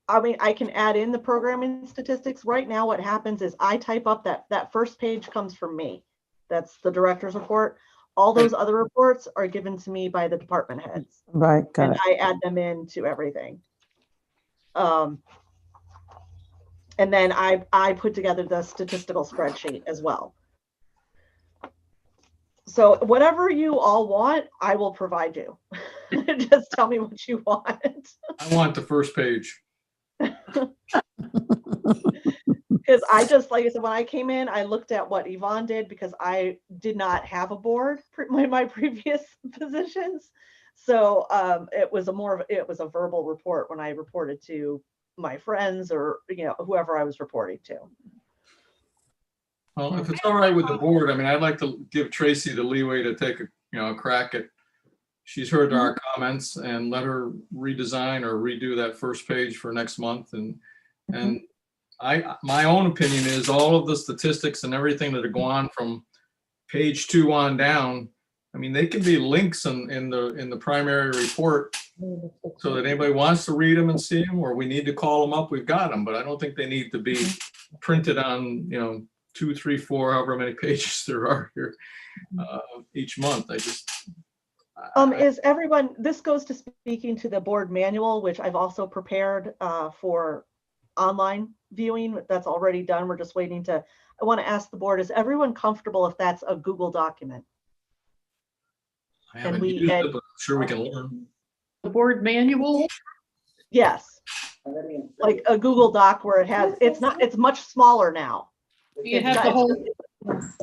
I mean, I can add in the programming statistics. Right now, what happens is I type up that first page comes from me. That's the director's report. All those other reports are given to me by the department heads. Right. Got and it. I add them into everything. And then I put together the statistical spreadsheet as well. So whatever you all want, I will provide you. Just tell me what you want. I want the first page. Because I just, like I said, when I came in, I looked at what Yvonne did because I did not have a board in my previous positions. So it was a verbal report when I reported to my friends or, whoever I was reporting to. Well, if it's all right with the board, I mean, I'd like to give Tracy the leeway to take a crack at, she's heard our comments, and let her redesign or redo that first page for next month. And my own opinion is all of the statistics and everything that go on from page 2 on down, I mean, they can be links in the primary report so that anybody wants to read them and see them, or we need to call them up, we've got them, but I don't think they need to be printed on, 2, 3, 4, however many pages there are here each month. Is everyone, this goes to speaking to the board manual, which I've also prepared for online viewing. That's already done. We're just waiting I want to ask the board, is everyone comfortable if that's a Google document? I haven't used it, but I'm sure we can learn. The board manual? Yes. Like a Google Doc where it's much smaller now. You have the whole,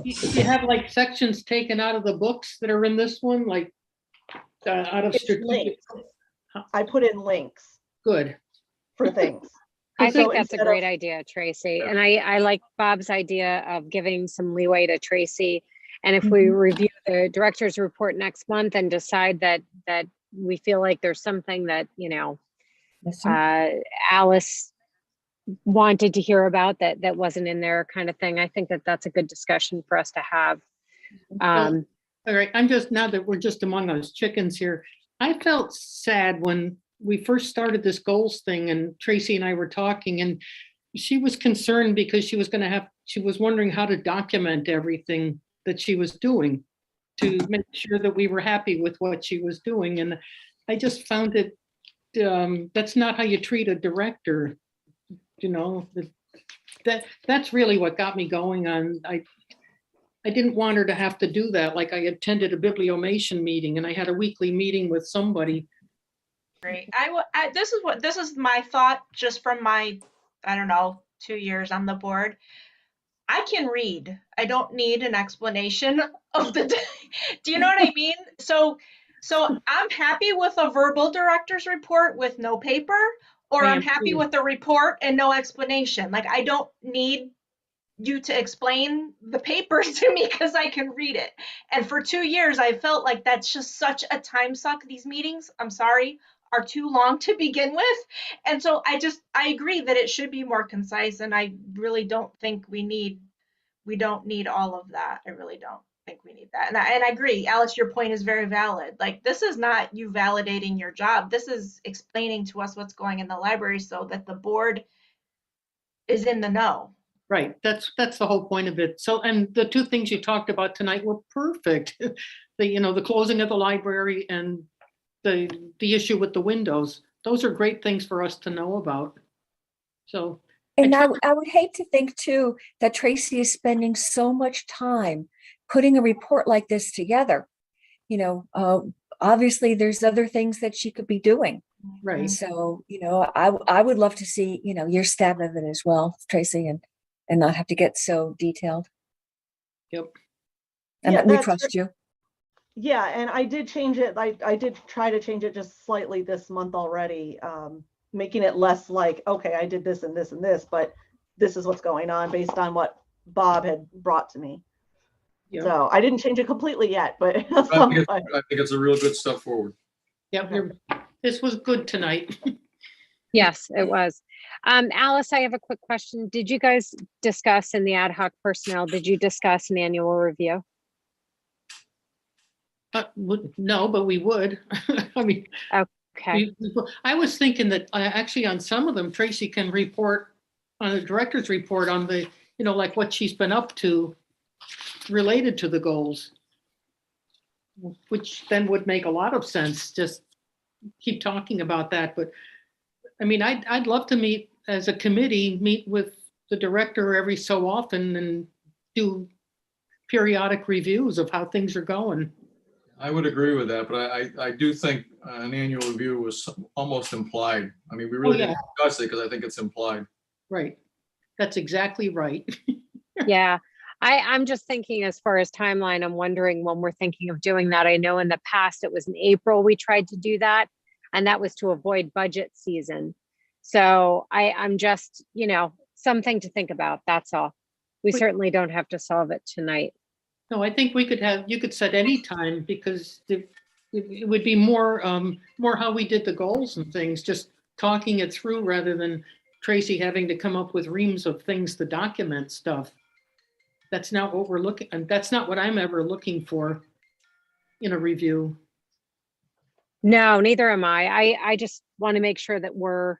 you have like sections taken out of the books that are in this one, like out of strategic. I put in links. Good. For things. I think that's a great idea, Tracy. And I like Bob's idea of giving some leeway to Tracy. And if we review the director's report next month and decide that we feel like there's something that, Alice wanted to hear about that wasn't in there, kind of thing, I think that's a good discussion for us to have. All right, now that we're just among us chickens here, I felt sad when we first started this goals thing and Tracy and I were talking, and she was concerned because she was wondering how to document everything that she was doing to make sure that we were happy with what she was doing. And I just found it, that's not how you treat a director. That's really what got me going on. I didn't want her to have to do that. Like I attended a bibliomation meeting and I had a weekly meeting with somebody. Great. This is my thought just from my, 2 years on the board. I can read. I don't need an explanation of do you know what I mean? So I'm happy with a verbal director's report with no paper, or I'm happy with a report and no explanation. Like I don't need you to explain the papers to me because I can read it. And for 2 years, I felt like that's just such a time suck. These meetings, I'm sorry, are too long to begin with. And so I agree that it should be more concise. And I really don't think we don't need all of that. I really don't think we need that. And I agree, Alice, your point is very valid. Like this is not you validating your job. This is explaining to us what's going in the library so that the board is in the know. Right, that's the whole point of it. So, and the two things you talked about tonight were perfect. The closing of the library and the issue with the windows. Those are great things for us to know about. So. And I would hate to think too that Tracy is spending so much time putting a report like this together. Obviously there's other things that she could be doing. Right. So, I would love to see, your stab of it as well, Tracy, and not have to get so detailed. Yep. And we trust you. Yeah, and I did change it. I did try to change it just slightly this month already, making it less like, okay, I did this and this and this, but this is what's going on based on what Bob had brought to me. Yep. So I didn't change it completely yet, but I think it's a real good step forward. Yep, this was good tonight. Yes, it was. Alice, I have a quick question. Did you guys discuss in the ad hoc personnel, did you discuss an annual review? No, but we would. I mean, okay. I was thinking that actually on some of them, Tracy can report on the director's report on the, like what she's been up to related to the goals, which then would make a lot of sense. Just keep talking about that. But I mean, I'd love to meet as a committee, meet with the director every so often and do periodic reviews of how things are going. I would agree with that, but I do think an annual review was almost implied. I mean, we really didn't discuss it because I think it's implied. Right. That's exactly right. Yeah, I'm just thinking as far as timeline, I'm wondering when we're thinking of doing that. I know in the past it was in April we tried to do that, and that was to avoid budget season. So I'm just, something to think about, that's all. We Wait. certainly don't have to solve it tonight. No, I think you could set any time because it would be more how we did the goals and things, just talking it through rather than Tracy having to come up with reams of things to document stuff. That's not what we're looking, and that's not what I'm ever looking for in a review. No, neither am I. I just want to make sure that we're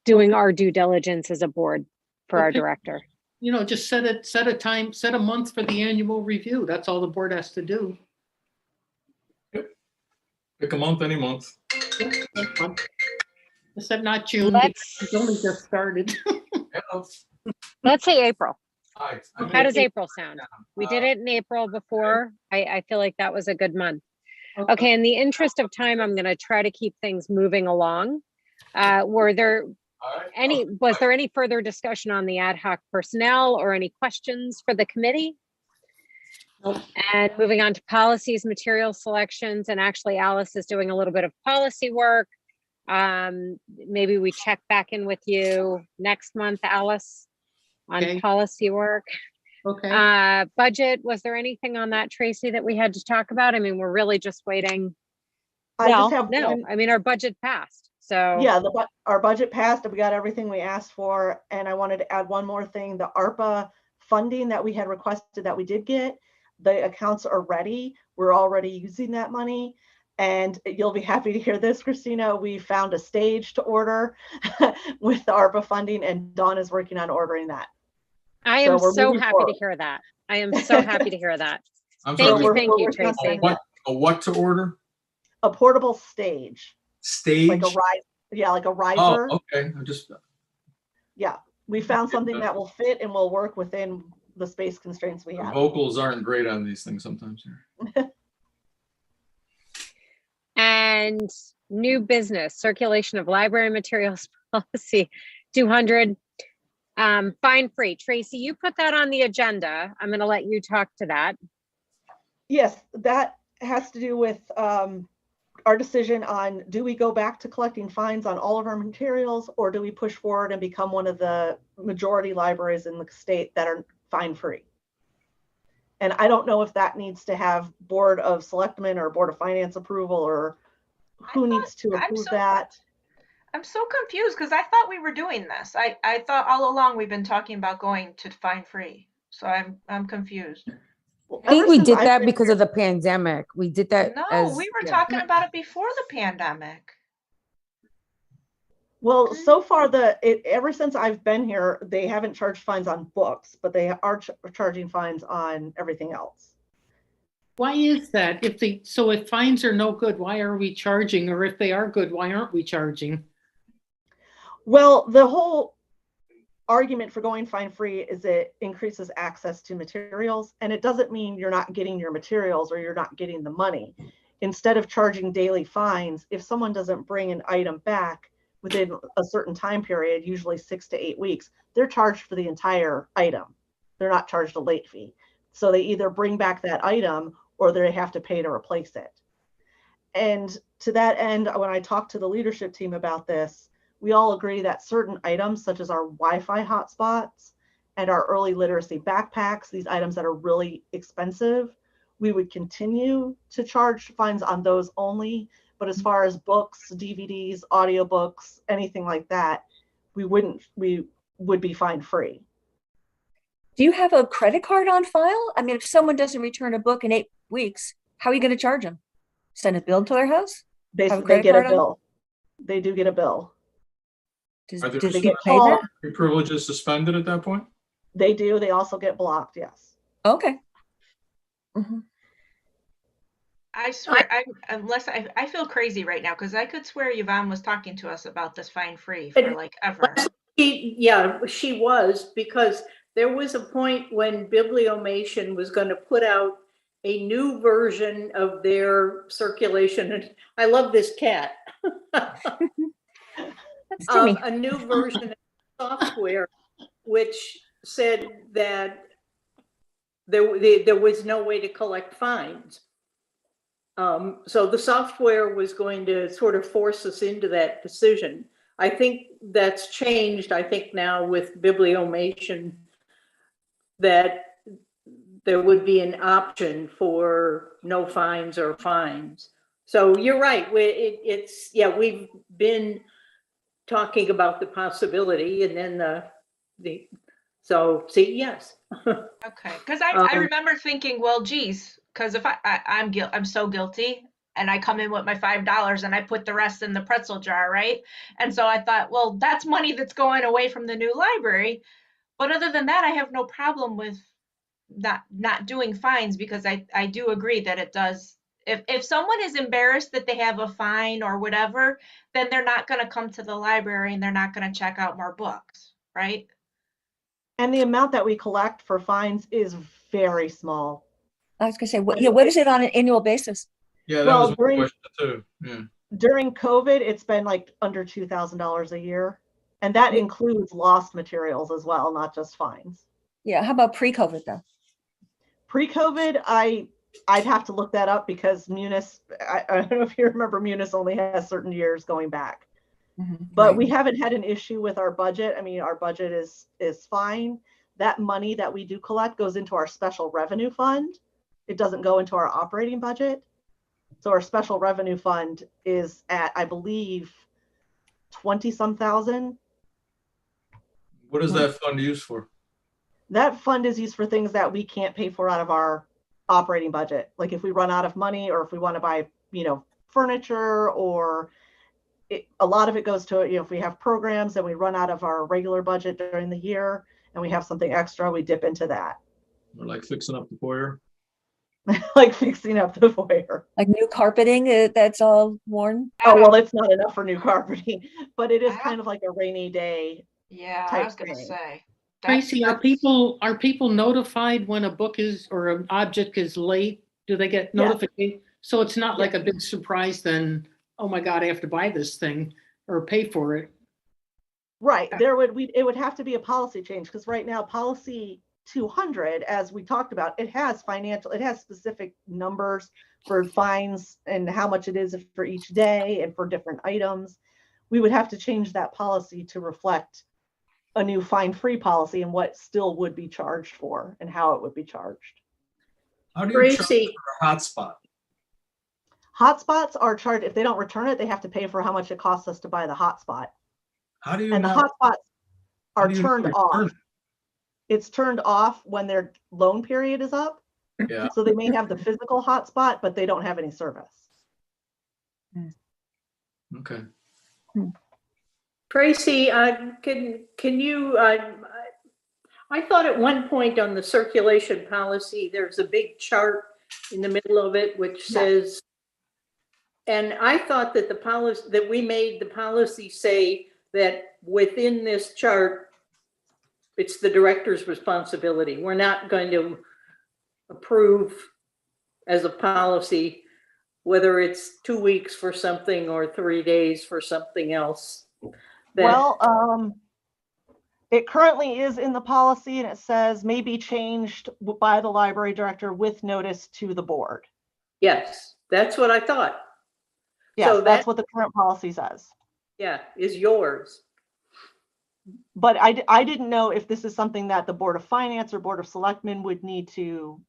doing our due diligence as a board for our Okay. director. Just set a month for the annual review. That's all the board has to do. Pick a month, any month. Except not June. It's only just started. Let's say April. Hi, How does April sound? We did it in April before. I feel like that was a good month. Okay, in the interest of time, I'm going to try to keep things moving along. Was there any further discussion on the ad hoc personnel or any questions for the committee? Nope. And moving on to policies, material selections, and actually Alice is doing a little bit of policy work. Maybe we check back in with you next month, Alice, on Okay. policy work. Okay. Budget, was there anything on that, Tracy, that we had to talk about? I mean, we're really just waiting. I just have No, one- I mean, our budget passed, so. Yeah, our budget passed and we got everything we asked for. And I wanted to add one more thing, the ARPA funding that we had requested that we did get, the accounts are ready. We're already using that money. And you'll be happy to hear this, Christina, we found a stage to order with the ARPA funding and Dawn is working on ordering that. I am we're so moving happy forward. to hear that. I am so happy to hear that. I'm Thank sorry, you, we're working on Tracy. signing that. a what to order? A portable stage, Stage? like a rise, yeah, like a Oh, riser. okay. I'm just, Yeah, we found something that will fit and will work within the space constraints we the have. vocals aren't great on these things sometimes here. And new business, circulation of library materials policy 200. Fine free. Tracy, you put that on the agenda. I'm going to let you talk to that. Yes, that has to do with our decision on, do we go back to collecting fines on all of our materials, or do we push forward and become one of the majority libraries in the state that are fine free? And I don't know if that needs to have Board of Selectmen or Board of Finance approval, or who needs to approve that. I'm so confused because I thought we were doing this. I thought all along we've been talking about going to fine free. So I'm confused. Well, I think ever we since did I've that been because here- of the pandemic. We did that. No, we were yeah. talking about it before the pandemic. Well, so far ever since I've been here, they haven't charged fines on books, but they are charging fines on everything else. Why is that? If fines are no good, why are we charging? Or if they are good, why aren't we charging? Well, the whole argument for going fine free is it increases access to materials, and it doesn't mean you're not getting your materials or you're not getting the money. Instead of charging daily fines, if someone doesn't bring an item back within a certain time period, usually 6 to 8 weeks, they're charged for the entire item. They're not charged a late fee. So they either bring back that item or they have to pay to replace it. And to that end, when I talked to the leadership team about this, we all agree that certain items, such as our Wi-Fi hotspots and our early literacy backpacks, these items that are really expensive, we would continue to charge fines on those only. But as far as books, DVDs, audiobooks, anything like that, we would be fine free. Do you have a credit card on file? I mean, if someone doesn't return a book in 8 weeks, how are you going to charge them? Send a bill to their house? They Have a credit get a card on? bill. They do get a bill. Does Are there they They get get paid called. that? your privileges suspended at that point? They do. They also get blocked. Yes. Okay. Mhm. I swear, I feel crazy right now because I could swear Yvonne was talking to us about this fine free for like ever. She was, because there was a point when Bibliomation was going to put out a new version of their circulation. And I love this cat. Jimmy. a new version of software which said that there was no way to collect fines. So the software was going to sort of force us into that decision. I think that's changed. I think now with Bibliomation that there would be an option for no fines or fines. So you're right. We've been talking about the possibility, and then yes. Okay, because I remember thinking, well, geez, because if I'm so guilty, and I come in with my $5 and I put the rest in the pretzel jar, right? And so I thought, well, that's money that's going away from the new library. But other than that, I have no problem with not doing fines, because I do agree that it does. If someone is embarrassed that they have a fine or whatever, then they're not going to come to the library and they're not going to check out more books, right? And the amount that we collect for fines is very small. I was gonna say, what is it on an annual basis? Yeah, that Well, was my question too. Yeah. During COVID, it's been like under $2,000 a year. And that includes lost materials as well, not just fines. Yeah, how about pre-COVID though? Pre-COVID, I'd have to look that up because Munis, I don't know if you remember, Munis only has certain years going back. But we haven't had an issue with our budget. I mean, our budget is fine. That money that we do collect goes into our special revenue fund. It doesn't go into our operating budget. So our special revenue fund is at, I believe, 20-some thousand. What is that fund used for? That fund is used for things that we can't pay for out of our operating budget. Like if we run out of money, or if we want to buy, furniture, or a lot of it goes to, if we have programs and we run out of our regular budget during the year and we have something extra, we dip into that. Or like fixing up the foyer? Like fixing up the foyer. Like new carpeting that's all worn? Oh, well, it's not enough for new carpeting, but it is kind of like a rainy day. Yeah, I type was going to thing. say. Tracy, are people notified when a book is, or an object is late? Do they get notification? So it's not like a big surprise then, oh my God, I have to buy this thing or pay for it. Right. It would have to be a policy change, because right now policy 200, as we talked about, it has specific numbers for fines and how much it is for each day and for different items. We would have to change that policy to reflect a new fine-free policy and what still would be charged for and how it would be charged. How do you charge for a hotspot? Hotspots are charged, if they don't return it, they have to pay for how much it costs us to buy the hotspot. How do you And know? the hotspots are do you turned return off. it? It's turned off when their loan period is up. Yeah. So they may have the physical hotspot, but they don't have any service. Okay. Tracy, can you, I thought at one point on the circulation policy, there's a big chart in the middle of it, which says, and I thought that the policy, that we made the policy say that within this chart, it's the director's responsibility. We're not going to approve as a policy, whether it's 2 weeks for something or 3 days for something else. Well, it currently is in the policy, and it says may be changed by the library director with notice to the board. Yes, that's what I thought. Yes, So that's what the current policy says. Yeah, is yours. But I didn't know if this is something that the Board of Finance or Board of Selectmen would need to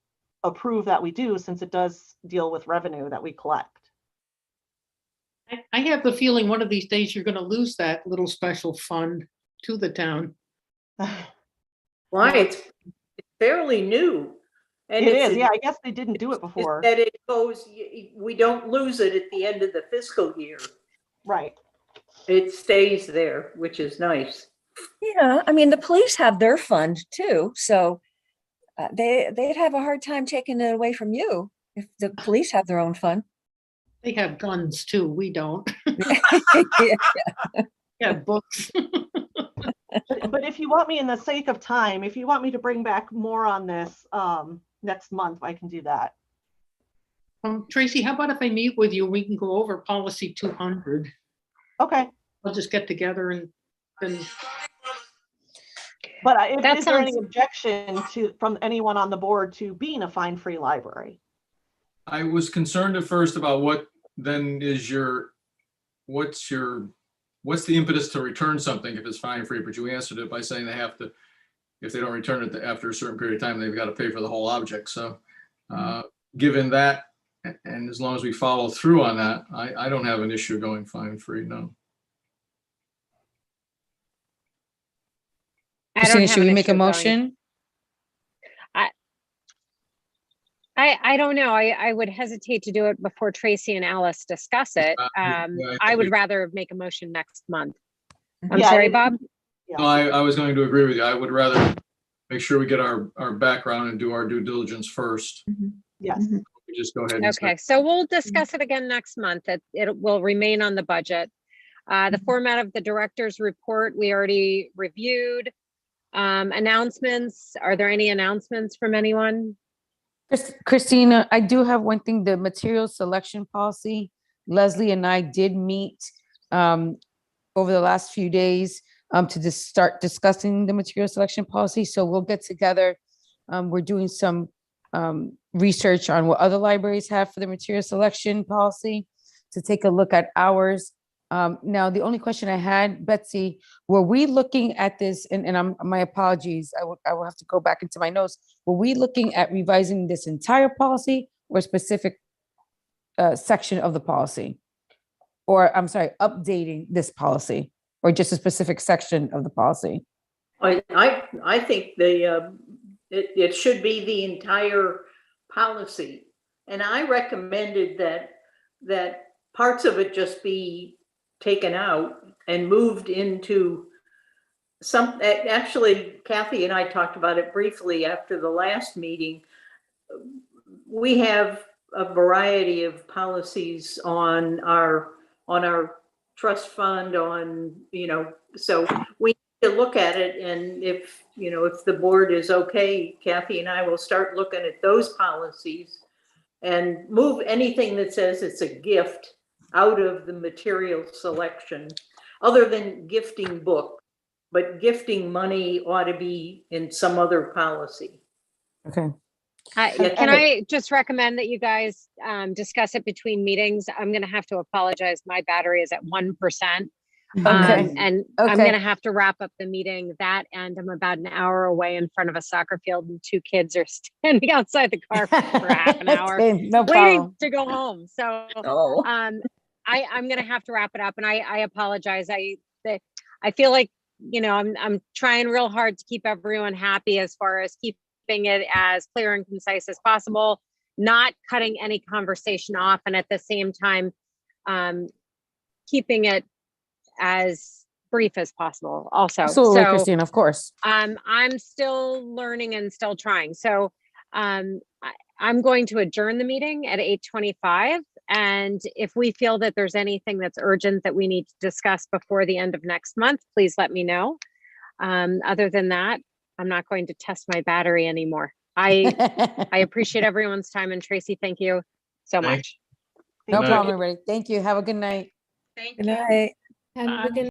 approve that we do, since it does deal with revenue that we collect. I have the feeling one of these days you're going to lose that little special fund to the town. Why? It's fairly new. And It is, yeah, I guess they didn't do it before. That it goes, we don't lose it at the end of the fiscal year. Right. It stays there, which is nice. Yeah, I mean, the police have their fund too, so they'd have a hard time taking it away from you if the police have their own fund. They have guns too. We don't. Yeah. Yeah, books. But if you want me, in the sake of time, if you want me to bring back more on this next month, I can do that. Tracy, how about if I meet with you, we can go over policy 200? Okay. I'll just get together and then, But That is there any sounds- objection from anyone on the board to being a fine-free library? I was concerned at first about what then is what's the impetus to return something if it's fine free, but you answered it by saying they have to, if they don't return it after a certain period of time, they've got to pay for the whole object. So given that, and as long as we follow through on that, I don't have an issue going fine free, no. I don't Christina, have should an we make a issue going. motion? I don't know. I would hesitate to do it before Tracy and Alice discuss it. I I would think- rather make a motion next month. I'm Yeah, sorry, it- Bob. No, I was going to agree with you. I would rather make sure we get our background and do our due diligence first. Yes. We just go ahead and Okay, so we'll discuss it again next month. It will remain on the budget. The format of the director's report, we already reviewed. Announcements, are there any announcements from anyone? Christina, I do have one thing, the material selection policy. Leslie and I did meet over the last few days to just start discussing the material selection policy. So we'll get together. We're doing some research on what other libraries have for the material selection policy to take a look at ours. Now, the only question I had, Betsy, were we looking at this, and my apologies, I will have to go back into my notes. Were we looking at revising this entire policy or a specific section of the policy? Or, I'm sorry, updating this policy, or just a specific section of the policy? I think it should be the entire policy. And I recommended that parts of it just be taken out and moved into actually, Kathy and I talked about it briefly after the last meeting. We have a variety of policies on our trust fund, so we need to look at it, and if the board is okay, Kathy and I will start looking at those policies and move anything that says it's a gift out of the material selection, other than gifting book, but gifting money ought to be in some other policy. Okay. Can I just recommend that you guys discuss it between meetings? I'm going to have to apologize. My battery is at 1%. Okay. And I'm going to have to wrap up the meeting and I'm about an hour away in front of a soccer field and 2 kids are standing outside the car for half an hour Okay, no waiting problem. to go home. So Oh. I'm going to have to wrap it up, and I apologize. I feel like, I'm trying real hard to keep everyone happy as far as keeping it as clear and concise as possible, not cutting any conversation off, and at the same time, keeping it as brief as possible also. Absolutely, So, Christina, of course. I'm still learning and still trying. So I'm going to adjourn the meeting at 8:25. And if we feel that there's anything that's urgent that we need to discuss before the end of next month, please let me know. Other than that, I'm not going to test my battery anymore. I appreciate everyone's time, and Tracy, thank you so much. No Good night. problem, everybody. Thank you. Have a good night. Thank Good you. night. Have a good